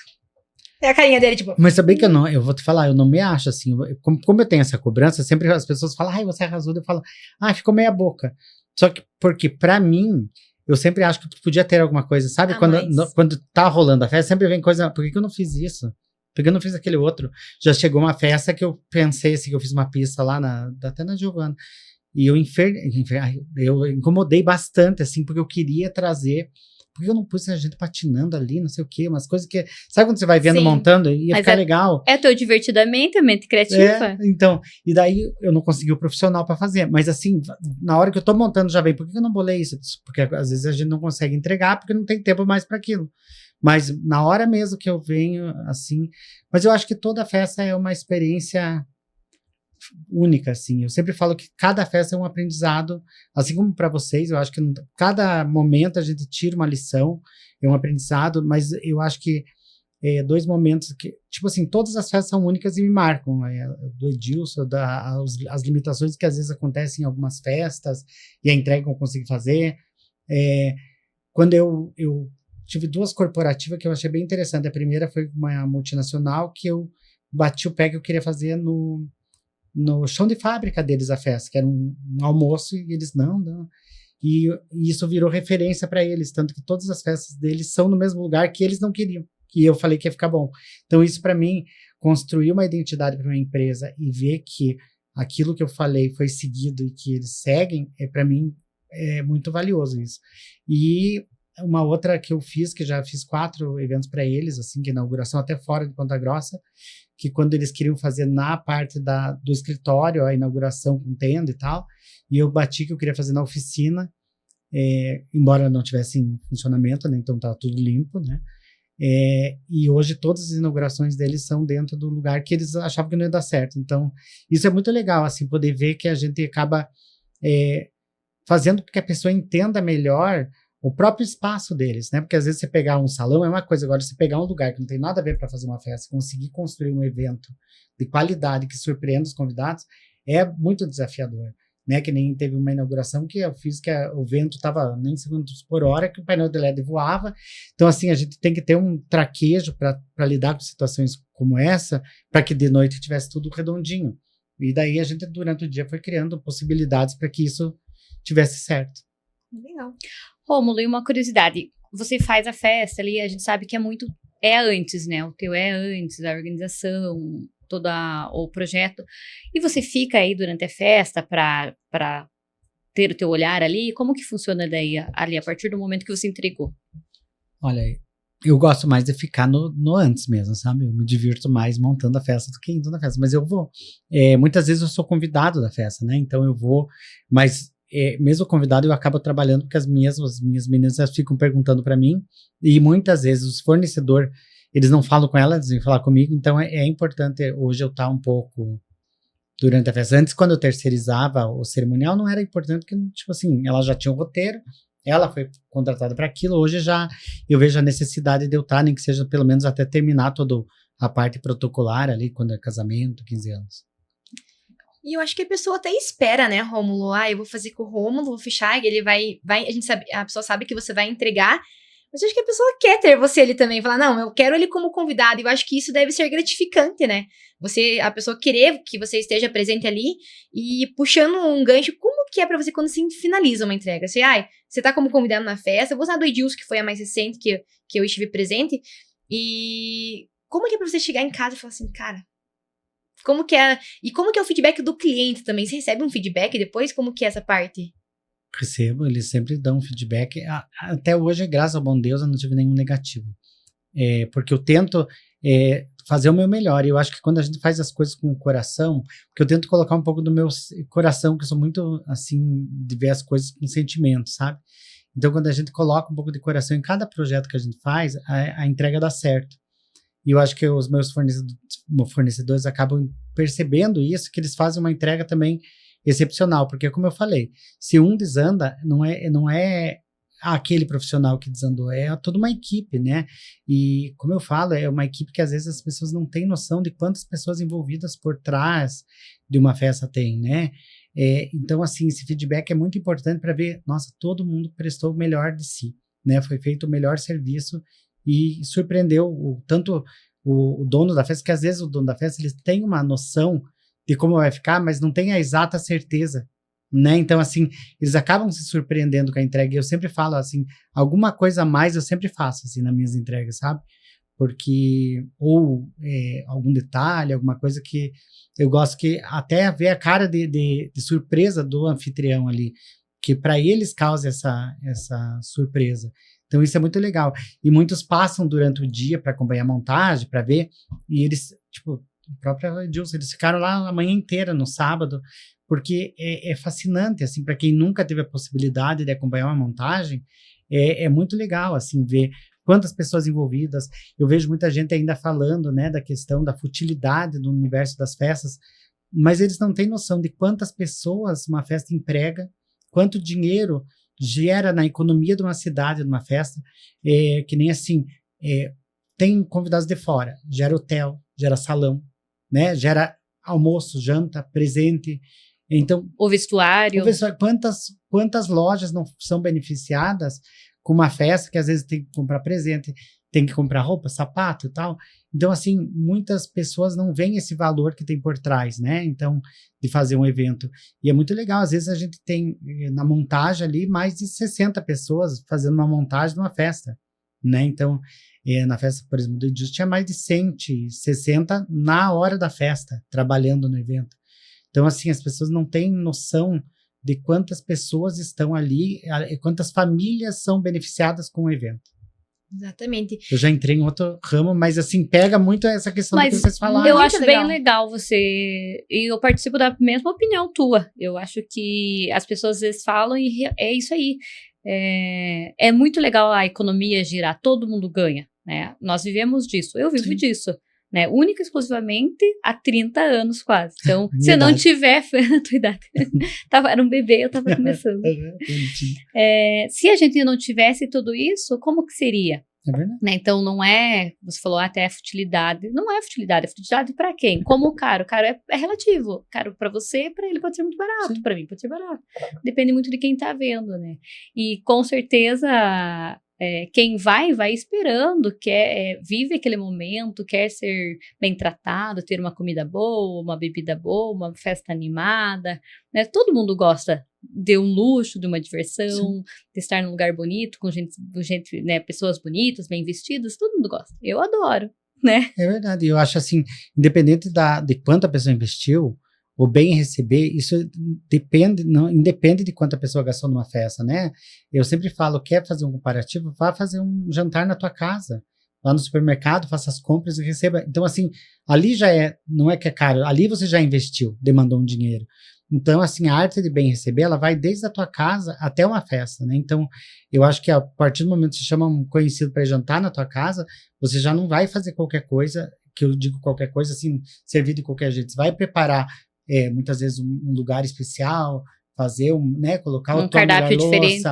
É a carinha dele, tipo. Mas sabia que eu vou te falar, eu não me acho assim. Como eu tenho essa cobrança, sempre as pessoas falam, ai, você arrasou. Eu falo, ficou meia boca. Só que, porque pra mim, eu sempre acho que podia ter alguma coisa, sabe? Ah, Quando, mas- quando tá rolando a festa, sempre vem coisa, por que eu não fiz isso? Por que eu não fiz aquele outro? Já chegou uma festa que eu pensei assim, que eu fiz uma pista lá, até na Giovana. E eu eu incomodei bastante, assim, porque eu queria trazer. Por que eu não pus a gente patinando ali, não sei o quê, umas coisas que. Sabe quando você vai vendo, Sim. montando, ia Mas ficar legal. É teu divertidamente, a mente criativa. Então, e daí eu não consegui o profissional pra fazer. Mas assim, na hora que eu tô montando já vem, por que eu não bolei isso? Porque às vezes a gente não consegue entregar porque não tem tempo mais para aquilo. Mas na hora mesmo que eu venho, assim. Mas eu acho que toda festa é uma experiência única, assim. Eu sempre falo que cada festa é um aprendizado, assim como para vocês. Eu acho que cada momento a gente tira uma lição, é um aprendizado, mas eu acho que dois momentos que, tipo assim, todas as festas são únicas e me marcam. Do Edilson, as limitações que às vezes acontecem em algumas festas e a entrega que eu consigo fazer. Quando eu tive duas corporativas que eu achei bem interessante. A primeira foi uma multinacional que eu bati o pé que eu queria fazer no chão de fábrica deles a festa, que era um almoço, e eles não. E isso virou referência para eles, tanto que todas as festas deles são no mesmo lugar que eles não queriam. E eu falei que ia ficar bom. Então, isso para mim, construir uma identidade para uma empresa e ver que aquilo que eu falei foi seguido e que eles seguem, para mim, é muito valioso isso. E uma outra que eu fiz, que já fiz 4 eventos para eles, assim, que inauguração até fora de Ponta Grossa, que quando eles queriam fazer na parte do escritório, a inauguração com tenda e tal, e eu bati que eu queria fazer na oficina, embora não tivesse em funcionamento, né, então estava tudo limpo, né, e hoje todas as inaugurações deles são dentro do lugar que eles achavam que não ia dar certo. Então, isso é muito legal, assim, poder ver que a gente acaba fazendo com que a pessoa entenda melhor o próprio espaço deles, né? Porque às vezes você pegar um salão é uma coisa, agora você pegar um lugar que não tem nada a ver para fazer uma festa, conseguir construir um evento de qualidade que surpreenda os convidados, é muito desafiador, né? Que nem teve uma inauguração que eu fiz que o vento estava nem segundos por hora, que o painel de LED voava. Então, assim, a gente tem que ter um traquejo para lidar com situações como essa, para que de noite tivesse tudo redondinho. E daí a gente, durante o dia, foi criando possibilidades para que isso tivesse certo. Legal. Rômulo, e uma curiosidade, você faz a festa ali, a gente sabe que é antes, né? O teu é antes, a organização, todo o projeto. E você fica aí durante a festa para ter o teu olhar ali? Como que funciona daí, ali, a partir do momento que você entregou? Olha, eu gosto mais de ficar no antes mesmo, sabe? Eu me divirto mais montando a festa do que indo na festa. Mas eu vou. Muitas vezes eu sou convidado da festa, né? Então eu vou, mas mesmo convidado, eu acabo trabalhando porque as minhas meninas elas ficam perguntando para mim, e muitas vezes os fornecedores, eles não falam com elas, eles vêm falar comigo, então é importante hoje eu estar um pouco durante a festa. Antes, quando eu terceirizava o cerimonial, não era importante, porque, tipo assim, ela já tinha um roteiro, ela foi contratada para aquilo, hoje já eu vejo a necessidade de eu estar, nem que seja pelo menos até terminar toda a parte protocolar ali, quando é casamento, 15 anos. E eu acho que a pessoa até espera, né, Rômulo? Eu vou fazer com o Rômulo, vou fechar, ele vai, a pessoa sabe que você vai entregar, Mas eu acho que a pessoa quer ter você ali também. Falar, não, eu quero ele como convidado. E eu acho que isso deve ser gratificante, né? A pessoa querer que você esteja presente ali e puxando um gancho. Como que é pra você quando se finaliza uma entrega? Você tá como convidado na festa. Eu vou usar do Edilson, que foi a mais recente que eu estive presente. E como que é pra você chegar em casa e falar assim, cara, como que é? E como que é o feedback do cliente também? Você recebe um feedback depois? Como que é essa parte? Recebo, eles sempre dão feedback. Até hoje, graças ao bom Deus, eu não tive nenhum negativo. Porque eu tento fazer o meu melhor. E eu acho que quando a gente faz as coisas com o coração, porque eu tento colocar um pouco do meu coração, que eu sou muito, assim, de ver as coisas com sentimento, sabe? Então, quando a gente coloca um pouco de coração em cada projeto que a gente faz, a entrega dá certo. E eu acho que os meus fornecedores acabam percebendo isso, que eles fazem uma entrega também excepcional, porque como eu falei, se um desanda, não é aquele profissional que desandou, é toda uma equipe, né? E como eu falo, é uma equipe que às vezes as pessoas não têm noção de quantas pessoas envolvidas por trás de uma festa tem, né? Então, assim, esse feedback é muito importante para ver, nossa, todo mundo prestou o melhor de si, né? Foi feito o melhor serviço e surpreendeu tanto o dono da festa, que às vezes o dono da festa ele tem uma noção de como vai ficar, mas não tem a exata certeza, né? Então, assim, eles acabam se surpreendendo com a entrega. E eu sempre falo, assim, alguma coisa a mais eu sempre faço, assim, nas minhas entregas, sabe? Porque, ou algum detalhe, alguma coisa que eu gosto que até ver a cara de surpresa do anfitrião ali, que para eles causa essa surpresa. Então, isso é muito legal. E muitos passam durante o dia para acompanhar a montagem, para ver, e eles, tipo, o próprio Edilson, eles ficaram lá a manhã inteira no sábado, porque é fascinante, assim, para quem nunca teve a possibilidade de acompanhar uma montagem, é muito legal, assim, ver quantas pessoas envolvidas. Eu vejo muita gente ainda falando, né, da questão da futilidade do universo das festas, mas eles não têm noção de quantas pessoas uma festa emprega, quanto dinheiro gera na economia de uma cidade, de uma festa, que nem assim, tem convidados de fora, gera hotel, gera salão, né? Gera almoço, janta, presente. Então, O vestuário. Quantas lojas não são beneficiadas com uma festa que às vezes tem que comprar presente, tem que comprar roupa, sapato e tal. Então, assim, muitas pessoas não veem esse valor que tem por trás, né? Então, de fazer um evento. E é muito legal. Às vezes a gente tem na montagem ali mais de 60 pessoas fazendo uma montagem de uma festa, né? Então, na festa, por exemplo, do Edilson, tinha mais de 160 na hora da festa, trabalhando no evento. Então, assim, as pessoas não têm noção de quantas pessoas estão ali, quantas famílias são beneficiadas com o evento. Exatamente. Eu já entrei em outro ramo, mas, assim, pega muito essa questão do que vocês falaram. Eu Muito acho legal. bem legal você... E eu participo da mesma opinião tua. Eu acho que as pessoas às vezes falam e é isso aí. É muito legal a economia girar, todo mundo ganha, né? Nós vivemos disso, eu vivo disso, né? Única e exclusivamente há 30 anos quase. Então, se não tiver, a tua idade, era um bebê, eu tava começando. Se a gente não tivesse tudo isso, como que seria? É verdade. Né? Então, não é, você falou até futilidade, não é futilidade para quem? Como caro? Caro é relativo, caro para você, para ele pode ser muito barato, para mim pode ser barato, depende muito de quem tá vendo, né? E com certeza, quem vai esperando, vive aquele momento, quer ser bem tratado, ter uma comida boa, uma bebida boa, uma festa animada, né? Todo mundo gosta de um luxo, de uma diversão, sim, de estar num lugar bonito, com gente, né, pessoas bonitas, bem vestidas, todo mundo gosta. Eu adoro, né? É verdade. Eu acho assim, independente de quanto a pessoa investiu, o bem receber, isso independe de quanto a pessoa gastou numa festa, né? Eu sempre falo, quer fazer um comparativo, vá fazer um jantar na tua casa, lá no supermercado, faça as compras e receba. Então, assim, ali já não é que é caro, ali você já investiu, demandou um dinheiro. Então, assim, a arte de bem receber, ela vai desde a tua casa até uma festa, né? Então, eu acho que a partir do momento que você chama um conhecido para jantar na tua casa, você já não vai fazer qualquer coisa, que eu digo qualquer coisa, assim, servir de qualquer jeito. Você vai preparar, muitas vezes, um lugar especial, fazer né? Colocar um cardápio diferente.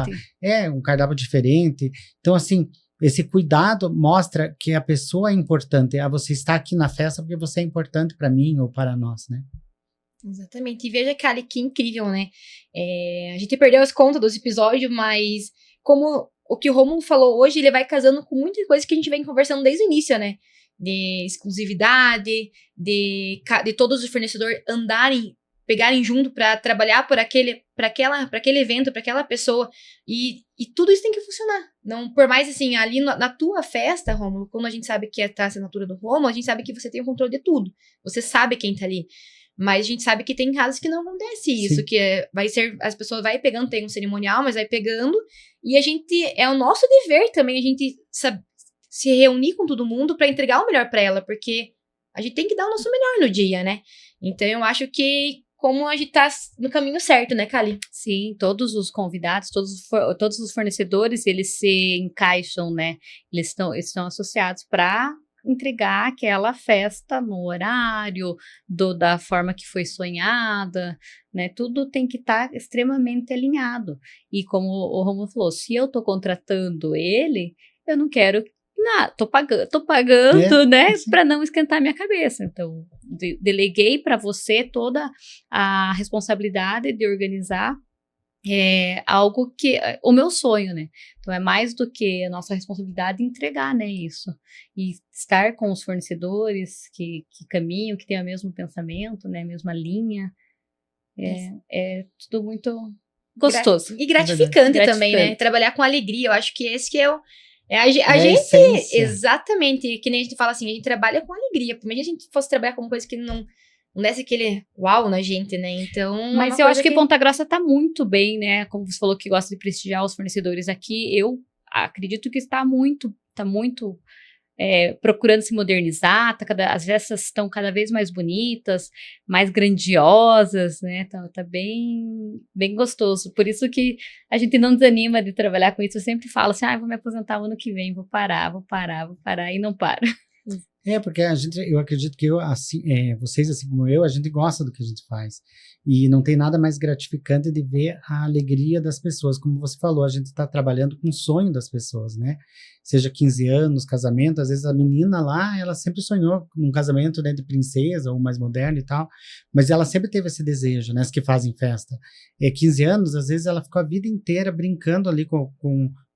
Um cardápio diferente. Então, assim, esse cuidado mostra que a pessoa é importante. Você está aqui na festa porque você é importante para mim ou para nós, né? Exatamente. E veja, Kali, que incrível, né? A gente perdeu as contas dos episódios, mas como o que o Rômulo falou hoje, ele vai casando com muita coisa que a gente vem conversando desde o início, né? De exclusividade, de todos os fornecedores pegarem junto para trabalhar para aquele evento, para aquela pessoa. E tudo isso tem que funcionar. Não, por mais assim, ali na tua festa, Rômulo, como a gente sabe que tá a assinatura do Rômulo, a gente sabe que você tem o controle de tudo. Você sabe quem tá ali. Mas a gente sabe que tem casos que não acontece isso, Sim. que vai ser, as pessoas vai pegando, tem um cerimonial, mas vai pegando, e a gente, é o nosso dever também, a gente se reunir com todo mundo para entregar o melhor para ela, porque a gente tem que dar o nosso melhor no dia, né? Então eu acho que como a gente tá no caminho certo, né, Kali? Sim, todos os convidados, todos os fornecedores, eles se encaixam, né? Eles estão associados para entregar aquela festa no horário, da forma que foi sonhada, né? Tudo tem que estar extremamente alinhado. E como o Romulo falou, se eu tô contratando ele, eu não quero nada, tô pagando, né? Sim. Para não esquentar minha cabeça. Então, deleguei para você toda a responsabilidade de organizar algo que o meu sonho, né? Então é mais do que a nossa responsabilidade entregar, né, isso. E estar com os fornecedores que caminham, que têm o mesmo pensamento, né, a mesma linha. É tudo muito gostoso. E gratificante também, né? Trabalhar com alegria. Eu acho que esse que é o. A gente, essência. exatamente, que nem a gente fala assim, a gente trabalha com alegria. Imagina se a gente fosse trabalhar com uma coisa que não desse aquele uau na gente, né? Então. Mas eu acho que Ponta Grossa tá muito bem, né? Como você falou que gosta de prestigiar os fornecedores aqui, eu acredito que está muito procurando se modernizar, as festas estão cada vez mais bonitas, mais grandiosas, né? Tá bem, bem gostoso. Por isso que a gente não desanima de trabalhar com isso. Eu sempre falo assim, vou me aposentar o ano que vem, vou parar, e não para. Porque eu acredito que vocês, assim como eu, a gente gosta do que a gente faz. E não tem nada mais gratificante de ver a alegria das pessoas. Como você falou, a gente está trabalhando com o sonho das pessoas, né? Seja 15 anos, casamento, às vezes a menina lá, ela sempre sonhou num casamento, né, de princesa ou mais moderno e tal, mas ela sempre teve esse desejo, né, as que fazem festa. 15 anos, às vezes ela ficou a vida inteira brincando ali com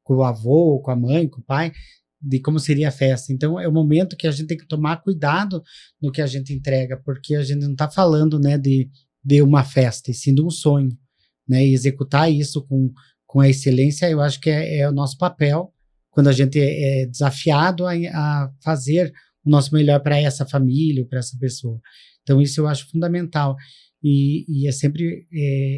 o avô, com a mãe, com o pai, de como seria a festa. Então, é o momento que a gente tem que tomar cuidado no que a gente entrega, porque a gente não está falando, né, de uma festa, e sim de um sonho, né, e executar isso com a excelência, eu acho que é o nosso papel, quando a gente é desafiado a fazer o nosso melhor para essa família, para essa pessoa. Então, isso eu acho fundamental, e é sempre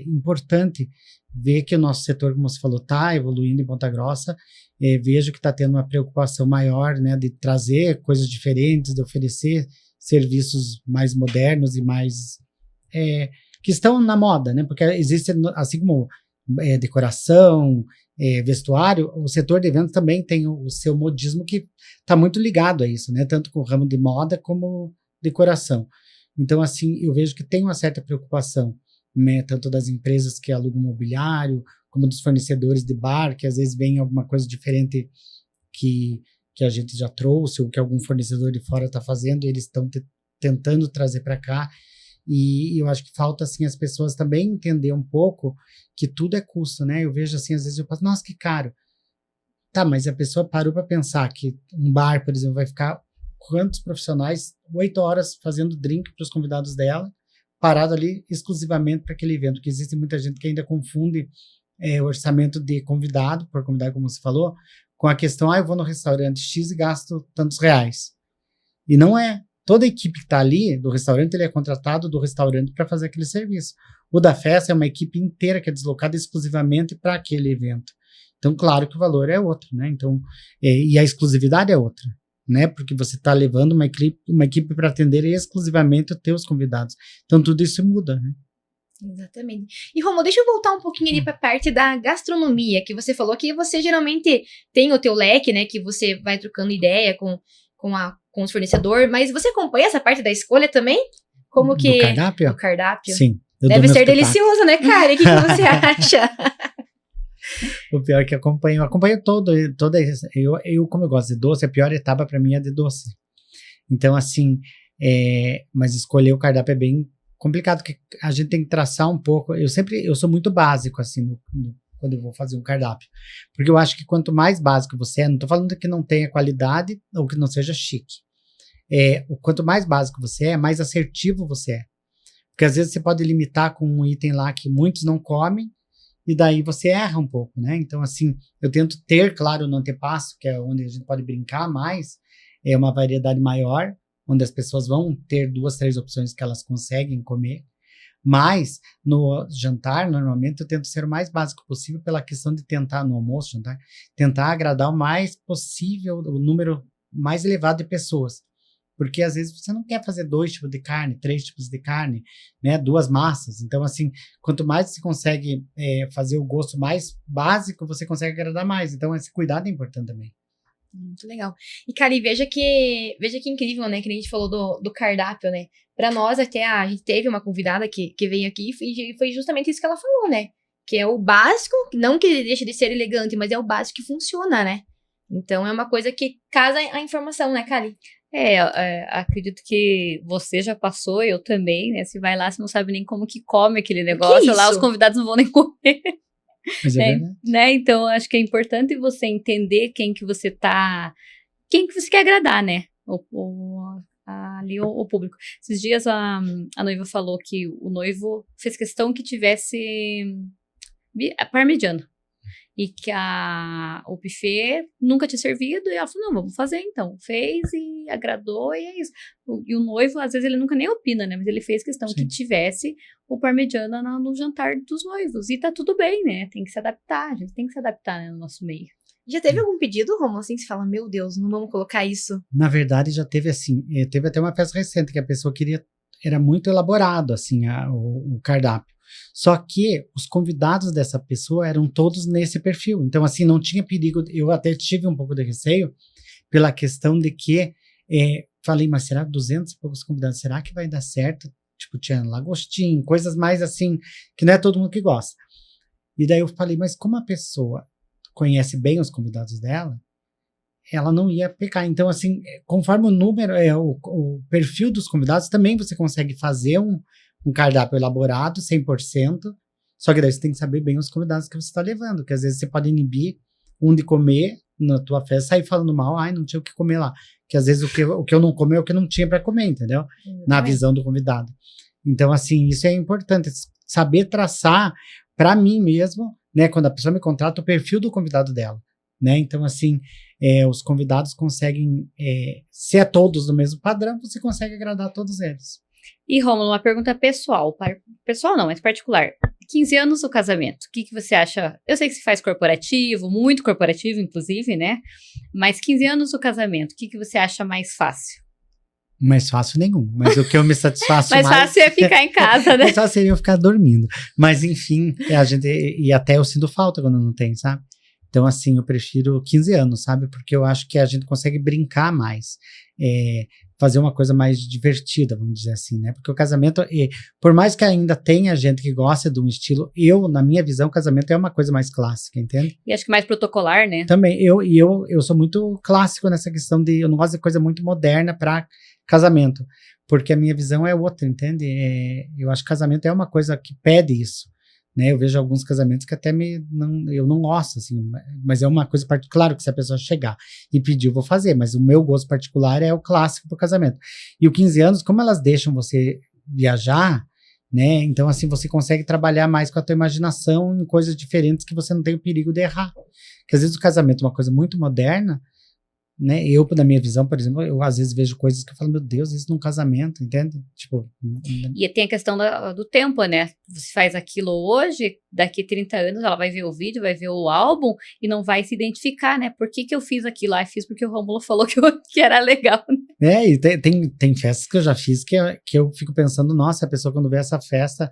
importante ver que o nosso setor, como você falou, está evoluindo em Ponta Grossa. Vejo que está tendo uma preocupação maior, né, de trazer coisas diferentes, de oferecer serviços mais modernos e mais que estão na moda, né, porque existe, assim como decoração, vestuário, o setor de eventos também tem o seu modismo que está muito ligado a isso, né, tanto com o ramo de moda como decoração. Então, assim, eu vejo que tem uma certa preocupação, né, tanto das empresas que alugam mobiliário, como dos fornecedores de bar, que às vezes vem alguma coisa diferente que a gente já trouxe, ou que algum fornecedor de fora está fazendo, e eles estão tentando trazer para cá, e eu acho que falta, assim, as pessoas também entender um pouco que tudo é custo, né? Eu vejo, assim, às vezes eu penso, nossa, que caro. Tá, mas a pessoa parou para pensar que um bar, por exemplo, vai ficar quantos profissionais, 8 horas fazendo drink para os convidados dela, parado ali exclusivamente para aquele evento, porque existe muita gente que ainda confunde o orçamento de convidado, por convidado, como você falou, com a questão, eu vou no restaurante X e gasto tantos reais. E não é. Toda a equipe que está ali, do restaurante, ele é contratado do restaurante para fazer aquele serviço. O da festa é uma equipe inteira que é deslocada exclusivamente para aquele evento. Então, claro que o valor é outro, né? Então, e a exclusividade é outra, né? Porque você está levando uma equipe para atender exclusivamente os teus convidados. Então, tudo isso muda, né? Exatamente. E, Romulo, deixa eu voltar um pouquinho ali para a parte da gastronomia, que você falou que você geralmente tem o teu leque, né? Que você vai trocando ideia com os fornecedores, mas você acompanha essa parte da escolha também? Como que... Do cardápio? Do cardápio. Sim. Deve ser delicioso, né, cara? O que você acha? O pior é que acompanho toda eu como eu gosto de doce, a pior etapa para mim é de doce. Então, assim, mas escolher o cardápio é bem complicado, porque a gente tem que traçar um pouco. Eu sou muito básico, assim, quando eu vou fazer um cardápio. Porque eu acho que quanto mais básico você é, não tô falando que não tenha qualidade ou que não seja chique. O quanto mais básico você é, mais assertivo você é. Porque às vezes você pode limitar com um item lá que muitos não comem, e daí você erra um pouco, né? Então, assim, eu tento ter, claro, no antepasto, que é onde a gente pode brincar mais, é uma variedade maior, onde as pessoas vão ter 2, 3 opções que elas conseguem comer. Mas, no jantar, normalmente, eu tento ser o mais básico possível pela questão de tentar, no almoço, jantar, tentar agradar o mais possível, o número mais elevado de pessoas. Porque, às vezes, você não quer fazer 2 tipos de carne, 3 tipos de carne, né? 2 massas. Então, assim, quanto mais você consegue fazer o gosto mais básico, você consegue agradar mais. Então, esse cuidado é importante também. Muito legal. E, cara, e veja que incrível, né? Que a gente falou do cardápio, né? Pra nós, até a gente teve uma convidada que veio aqui e foi justamente isso que ela falou, né? Que é o básico, não que deixe de ser elegante, mas é o básico que funciona, né? Então, é uma coisa que casa a informação, né, Kali? Acredito que você já passou, eu também, né? Se vai lá, você não sabe nem como que come aquele negócio, lá os convidados não vão nem comer. Mas é verdade. Né? Então, acho que é importante você entender quem que você quer agradar, né? Ali o público. Esses dias a noiva falou que o noivo fez questão que tivesse parmegiana. E que o buffet nunca tinha servido, e ela falou, não, vamos fazer então. Fez e agradou, e é isso. E o noivo, às vezes, ele nunca nem opina, né? Mas ele fez questão que tivesse o parmegiana no jantar dos noivos. E tá tudo bem, né? Tem que se adaptar, a gente tem que se adaptar, né, no nosso meio. Já teve algum pedido, Romulo, assim, que você fala, meu Deus, não vamos colocar isso? Na verdade, já teve assim, teve até uma festa recente que a pessoa queria, era muito elaborado, assim, o cardápio. Só que os convidados dessa pessoa eram todos nesse perfil. Então, assim, não tinha perigo. Eu até tive um pouco de receio pela questão de que falei, mas será 200 e poucos convidados? Será que vai dar certo? Tipo, tinha lagostim, coisas mais assim, que não é todo mundo que gosta. E daí eu falei, mas como a pessoa conhece bem os convidados dela, ela não ia pecar. Então, assim, conforme o número, o perfil dos convidados, também você consegue fazer um cardápio elaborado, 100%, só que daí você tem que saber bem os convidados que você está levando, que às vezes você pode inibir um de comer na tua festa, sair falando mal, não tinha o que comer lá, que às vezes o que eu não comi é o que não tinha para comer, entendeu? Na visão do convidado. Então, assim, isso é importante, saber traçar para mim mesmo, né, quando a pessoa me contrata, o perfil do convidado dela, né? Então, assim, os convidados conseguem, se é todos do mesmo padrão, você consegue agradar todos eles. E, Rômulo, uma pergunta pessoal. Pessoal não, mas particular. 15 anos do casamento, o que você acha? Eu sei que você faz corporativo, muito corporativo, inclusive, né? Mas 15 anos do casamento, o que você acha mais fácil? Mais fácil nenhum, mas o que eu me satisfaço mais... Mais fácil é ficar em casa, né? Mais fácil seria eu ficar dormindo. Mas, enfim, e até eu sinto falta quando não tem, sabe? Então, assim, eu prefiro 15 anos, sabe? Porque eu acho que a gente consegue brincar mais, fazer uma coisa mais divertida, vamos dizer assim, né? Porque o casamento, por mais que ainda tenha gente que gosta de um estilo, na minha visão, o casamento é uma coisa mais clássica, entende? E acho que mais protocolar, né? Também, eu sou muito clássico nessa questão eu não gosto de coisa muito moderna para casamento, porque a minha visão é outra, entende? Eu acho que casamento é uma coisa que pede isso. Né, eu vejo alguns casamentos que até eu não gosto, assim, mas é uma coisa particular, claro que se a pessoa chegar e pedir, eu vou fazer, mas o meu gosto particular é o clássico pro casamento. E o 15 anos, como elas deixam você viajar, né, então assim, você consegue trabalhar mais com a tua imaginação em coisas diferentes que você não tem o perigo de errar. Porque às vezes o casamento é uma coisa muito moderna, né, na minha visão, por exemplo, eu às vezes vejo coisas que eu falo, meu Deus, isso num casamento, entende? Tipo... E tem a questão do tempo, né? Você faz aquilo hoje, daqui 30 anos ela vai ver o vídeo, vai ver o álbum e não vai se identificar, né? Por que eu fiz aquilo? Fiz porque o Rômulo falou que era legal. E tem festas que eu já fiz que eu fico pensando, nossa, a pessoa quando vê essa festa,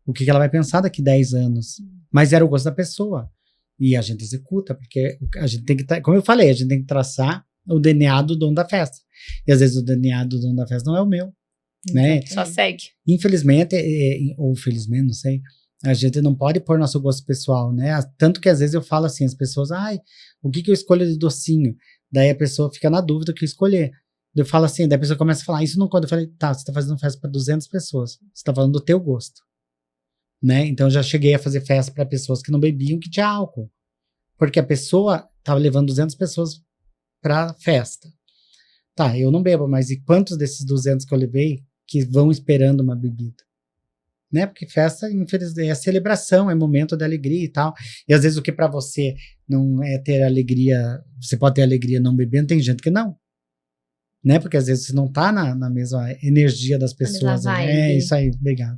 o que ela vai pensar daqui 10 anos? Mas era o gosto da pessoa. E a gente executa, porque a gente tem que, como eu falei, a gente tem que traçar o DNA do dono da festa. E às vezes o DNA do dono da festa não é o meu, né? Só segue. Infelizmente, ou felizmente, não sei, a gente não pode pôr nosso gosto pessoal, né? Tanto que às vezes eu falo assim, as pessoas, o que eu escolho de docinho? Daí a pessoa fica na dúvida o que escolher. Eu falo assim, daí a pessoa começa a falar, isso não conta. Eu falei, tá, você tá fazendo festa para 200 pessoas, você tá falando do teu gosto. né? Então eu já cheguei a fazer festa para pessoas que não bebiam, que tinha álcool. Porque a pessoa tava levando 200 pessoas pra festa. Tá, eu não bebo, mas e quantos desses 200 que eu levei que vão esperando uma bebida? Né? Porque festa, infelizmente, é celebração, é momento de alegria e tal. E às vezes o que pra você não é ter alegria, você pode ter alegria não bebendo, tem gente que não. Né? Porque às vezes você não tá na mesma energia das pessoas. vibe. É isso aí, obrigado.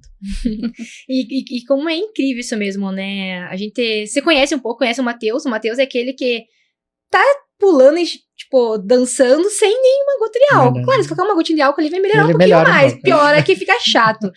E como é incrível isso mesmo, né? A gente... Você conhece um pouco, conhece o Matheus. O Matheus é aquele que tá pulando e, tipo, dançando sem nenhuma gota de álcool. Verdade. Claro, se colocar uma gotinha de álcool, ele vai melhorar Ele um pouquinho melhora um mais. pouco, Pior é que fica chato.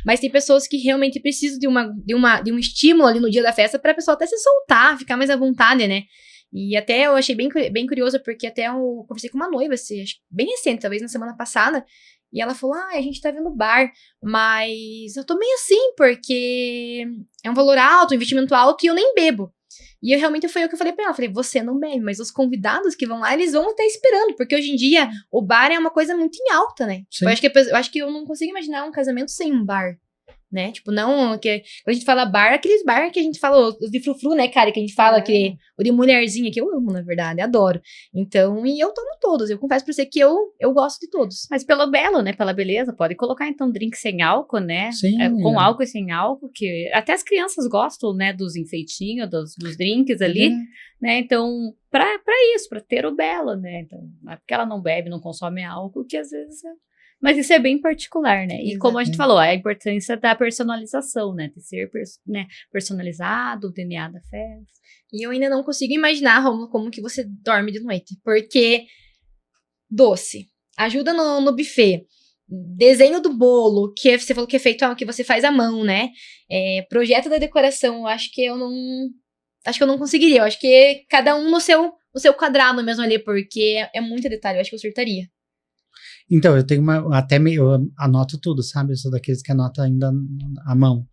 Mas tem pessoas que realmente precisam de um estímulo ali no dia da festa pra pessoa até se soltar, ficar mais à vontade, né? E até eu achei bem curioso, porque até eu conversei com uma noiva, assim, acho que bem recente, talvez na semana passada, e ela falou, a gente tá vendo bar, mas eu tô meio assim, porque é um valor alto, um investimento alto, e eu nem bebo. E foi o que eu falei pra ela, falei, você não bebe, mas os convidados que vão lá, eles vão estar esperando, porque hoje em dia o bar é uma coisa muito em alta, né? Sim. Eu acho que eu não consigo imaginar um casamento sem um bar. Né? Tipo, não, quando a gente fala bar, aqueles bar que a gente fala, os de frufru, né, cara, que a gente fala, que o de mulherzinha, que eu amo, na verdade, adoro. Então, e eu tomo todos, eu confesso pra você que eu gosto de todos. Mas pelo belo, né? Pela beleza, pode colocar então drink sem álcool, né? Sim. Com álcool e sem álcool, que até as crianças gostam, né? Dos enfeitinhos, dos drinks ali, né? Então, pra isso, pra ter o belo, né? Então, não é porque ela não bebe, não consome álcool, que às vezes Mas isso é bem particular, né? E como a gente falou, a importância da personalização, né? De ser personalizado, o DNA da festa. E eu ainda não consigo imaginar, Romulo, como que você dorme de noite. Porque doce, ajuda no buffet, desenho do bolo, que você falou que é feito, que você faz à mão, né? Projeto da decoração, eu acho que eu não conseguiria. Eu acho que cada um no seu quadrado mesmo ali, porque é muito detalhe, eu acho que eu surtaria. Então, eu tenho eu anoto tudo, sabe? Eu sou daqueles que anota ainda à mão.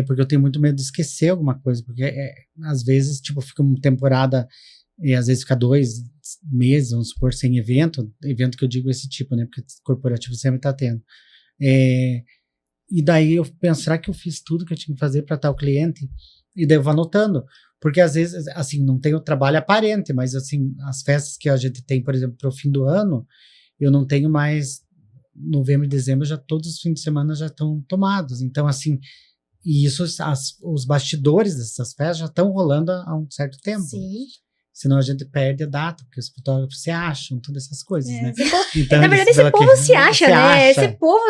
Porque eu tenho muito medo de esquecer alguma coisa, porque às vezes, tipo, fica uma temporada, às vezes fica 2 meses, vamos supor, sem evento que eu digo esse tipo, né? Porque corporativo sempre tá tendo. E daí eu penso, será que eu fiz tudo que eu tinha que fazer para tal cliente? E daí eu vou anotando. Porque às vezes, assim, não tem o trabalho aparente, mas assim, as festas que a gente tem, por exemplo, para o fim do ano, eu não tenho mais, novembro e dezembro, todos os fins de semana já estão tomados. Então, assim, e isso, os bastidores dessas festas já estão rolando há um certo tempo. Sim. Senão a gente perde a data, porque os fotógrafos se acham, todas essas coisas, né? Então, na verdade, esse povo se acha, né? Esse povo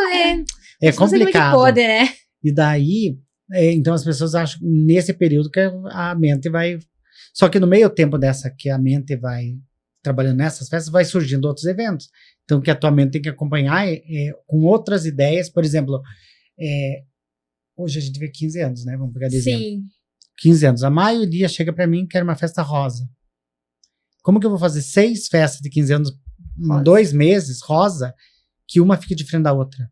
é complicado. Pode, né? E daí, então as pessoas acham nesse período que a mente vai... Só que no meio tempo dessa que a mente vai trabalhando nessas festas, vai surgindo outros eventos. Então, que a tua mente tem que acompanhar com outras ideias. Por exemplo, hoje a gente vê 15 anos, né? Vamos pegar de exemplo. Sim. 15 anos. A maioria chega para mim e quer uma festa rosa. Como que eu vou fazer 6 festas de 15 anos em 2 meses, rosa, que uma fica diferente da outra?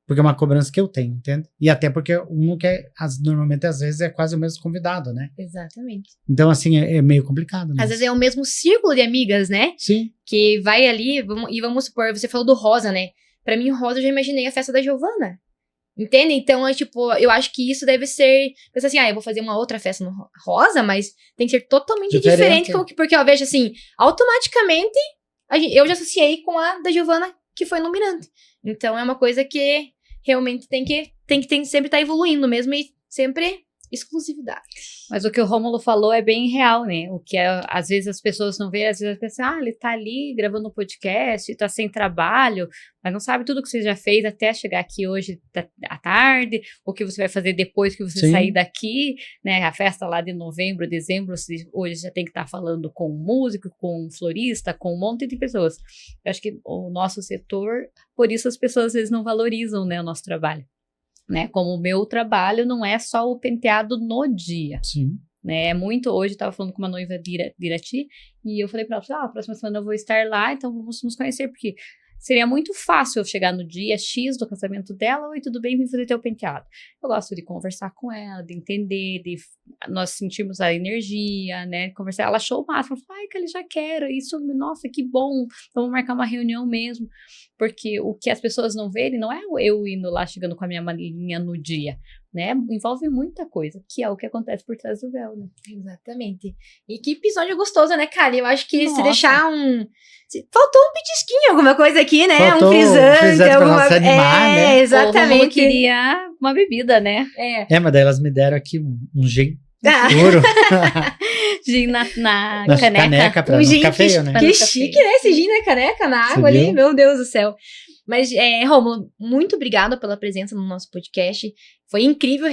Porque é uma cobrança que eu tenho, entende? E até porque um que normalmente, às vezes, é quase o mesmo convidado, né? Exatamente. Então, assim, é meio complicado. Às vezes é o mesmo círculo de amigas, né? Sim. Que vai ali, e vamos supor, você falou do rosa, né? Pra mim, rosa, eu já imaginei a festa da Giovana. Entende? Então, eu acho que isso deve ser... Pensa assim, eu vou fazer uma outra festa no rosa, mas tem que ser totalmente diferente. Porque eu vejo assim, automaticamente, eu já associei com a da Giovana, que foi no Mirante. Então, é uma coisa que realmente tem que sempre estar evoluindo mesmo, e sempre exclusividade. Mas o que o Rômulo falou é bem real, né? O que às vezes as pessoas não veem, às vezes pensam, ele tá ali gravando um podcast, tá sem trabalho, mas não sabe tudo que você já fez até chegar aqui hoje à tarde, o que você vai fazer depois que você sair daqui, né? A festa lá de novembro, dezembro, hoje já tem que estar falando com um músico, com um florista, com um monte de pessoas. Eu acho que o nosso setor, por isso as pessoas às vezes não valorizam, né, o nosso trabalho. Né, como o meu trabalho não é só o penteado no dia. Sim. Né, é muito, hoje eu estava falando com uma noiva de Irati, e eu falei para ela, a próxima semana eu vou estar lá, então vamos nos conhecer, porque seria muito fácil eu chegar no dia X do casamento dela, oi, tudo bem, vim fazer teu penteado. Eu gosto de conversar com ela, de entender, de nós sentirmos a energia, né, conversar. Ela achou o máximo, falou, que ele já quero, isso, nossa, que bom, vamos marcar uma reunião mesmo, porque o que as pessoas não verem não é eu indo lá, chegando com a minha malinha no dia, né? Envolve muita coisa, que é o que acontece por trás do véu, né? Exatamente. E que episódio gostoso, né, Kali? Eu acho que se Nossa. deixar faltou um petisquinho, alguma coisa aqui, né? Faltou um frisante, pra alguma nós se animar, né? O Rômulo Exatamente. queria uma bebida, né? Mas daí elas me deram aqui um gin Ah. puro Gin na na caneca. caneca pra Um não gin ficar feio, né? Pra Que não ficar chique, feio. né? Esse gin na caneca, na Você água ali, viu? meu Deus do céu. Mas, Rômulo, muito obrigada pela presença no nosso podcast. Foi incrível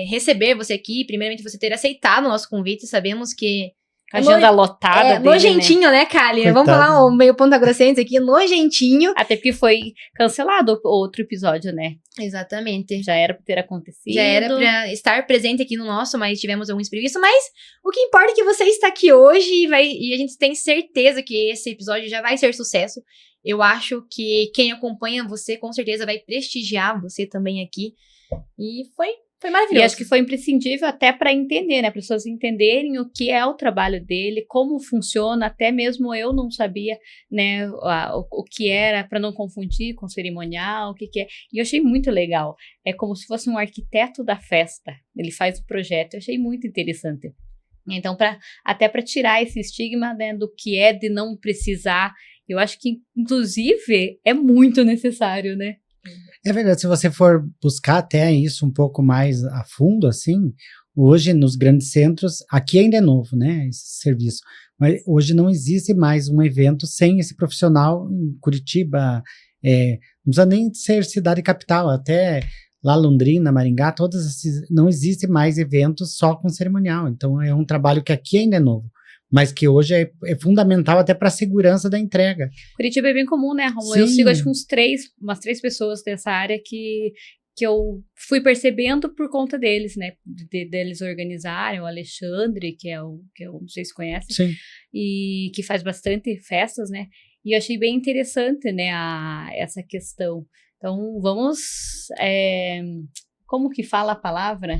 receber você aqui. Primeiramente, você ter aceitado o nosso convite. Sabemos que Agenda lotada dele, né? nojentinho, né, Kali? Coitado. Vamos falar o meio ponta grossense aqui, nojentinho. Até porque foi cancelado o outro episódio, né? Exatamente. Já era pra ter acontecido. Já era pra estar presente aqui no nosso, mas tivemos alguns imprevistos. Mas o que importa é que você está aqui hoje e a gente tem certeza que esse episódio já vai ser sucesso. Eu acho que quem acompanha você, com certeza, vai prestigiar você também aqui. E foi maravilhoso. E acho que foi imprescindível até para entender, né? Para as pessoas entenderem o que é o trabalho dele, como funciona. Até mesmo eu não sabia, né? O que era, para não confundir com cerimonial, o que é. E eu achei muito legal. É como se fosse um arquiteto da festa. Ele faz o projeto. Eu achei muito interessante. Então, até para tirar esse estigma, né, do que é de não precisar, eu acho que, inclusive, é muito necessário, né? É verdade, se você for buscar até isso um pouco mais a fundo, assim, hoje nos grandes centros, aqui ainda é novo, né, esse serviço, mas hoje não existe mais um evento sem esse profissional em Curitiba, não precisa nem ser cidade capital, até lá Londrina, Maringá, todos esses, não existe mais eventos só com cerimonial, então é um trabalho que aqui ainda é novo, mas que hoje é fundamental até para a segurança da entrega. Curitiba é bem comum, né, Romulo? Sim. Eu sigo acho que umas três pessoas dessa área que eu fui percebendo por conta deles, né? Deles organizarem, o Alexandre, que eu não sei se conhece, Sim. e que faz bastante festas, né? E eu achei bem interessante, né, essa questão. Então, vamos... como que fala a palavra?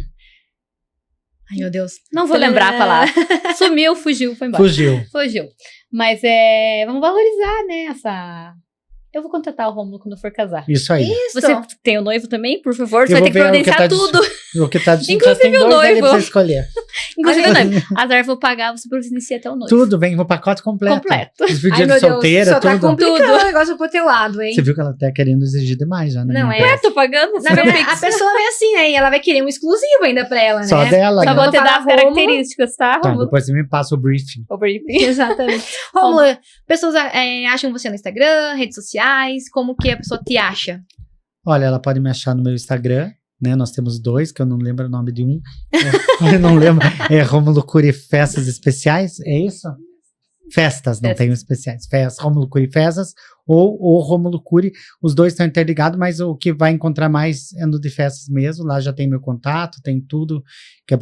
Ai, meu Deus. Não vou lembrar a palavra. Sumiu, fugiu, foi embora. Fugiu. Mas vamos valorizar, né, essa... Eu vou contratar o Rômulo quando for casar. Isso aí. Isso. Você tem o noivo também? Por favor, você Eu vai ter vou que ver o que providenciar tá tudo. O que tá de Inclusive tem o dois ali noivo. pra você escolher. Inclusive, o noivo. Azar, eu vou pagar, você providencia até o noivo. Tudo vem no pacote completo. Completo. Despedida Ai, meu de solteira, Deus, só tá tudo. complicando o negócio pro teu lado, hein? Você viu que ela tá querendo exigir demais já, né? Não, minha é. parte. Tô pagando, Na você não verdade, a fixa. pessoa é assim, né? E ela vai querer um exclusivo ainda pra ela, né? Só dela, Só né? vou te Vou dar as falar Rômulo. características, tá, Tá, Rômulo? depois você me passa o briefing. O briefing. Exatamente. Rômulo, pessoas acham você no Instagram, redes sociais, como que a pessoa te acha? Olha, ela pode me achar no meu Instagram, né? Nós temos dois, que eu não lembro o nome de um. Eu não lembro. É Rômulo Curi Festas Especiais, é isso? Festas, não Festas. tem especiais. Rômulo Curi Festas ou Rômulo Curi. Os dois estão interligados, mas o que vai encontrar mais é no de festas mesmo. Lá já tem meu contato, tem tudo que a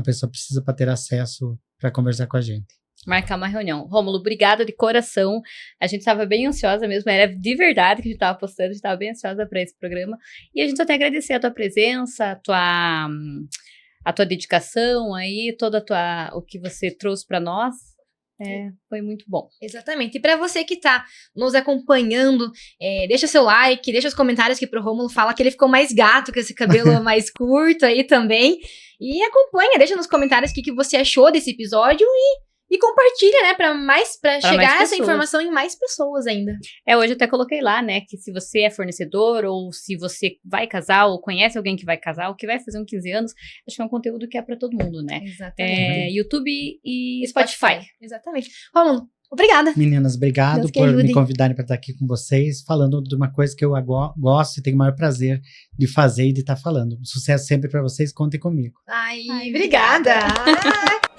pessoa precisa para ter acesso para conversar com a gente. Marcar uma reunião. Rômulo, obrigada de coração. A gente estava bem ansiosa mesmo, era de verdade que a gente estava postando, a gente estava bem ansiosa para esse programa. E a gente até agradecer a tua presença, a tua dedicação aí, o que você trouxe para nós. Foi muito bom. Exatamente. E pra você que tá nos acompanhando, deixa seu like, deixa os comentários que pro Rômulo fala que ele ficou mais gato com esse cabelo mais curto aí também. E acompanha, deixa nos comentários o que você achou desse episódio e compartilha, né, pra chegar mais essa pessoas. informação em mais pessoas ainda. Hoje eu até coloquei lá, né, que se você é fornecedor ou se você vai casar ou conhece alguém que vai casar ou que vai fazer 15 anos, acho que é um conteúdo que é pra todo mundo, né? Exatamente. YouTube e Spotify. Exatamente. Rômulo, obrigada. Meninas, obrigado Deus que por ajude. me convidarem para estar aqui com vocês, falando de uma coisa que eu gosto e tenho o maior prazer de fazer e de estar falando. Sucesso sempre para vocês, contem comigo. Ai, Ai, obrigada.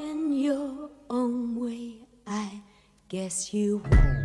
In your own way, I guess you won't.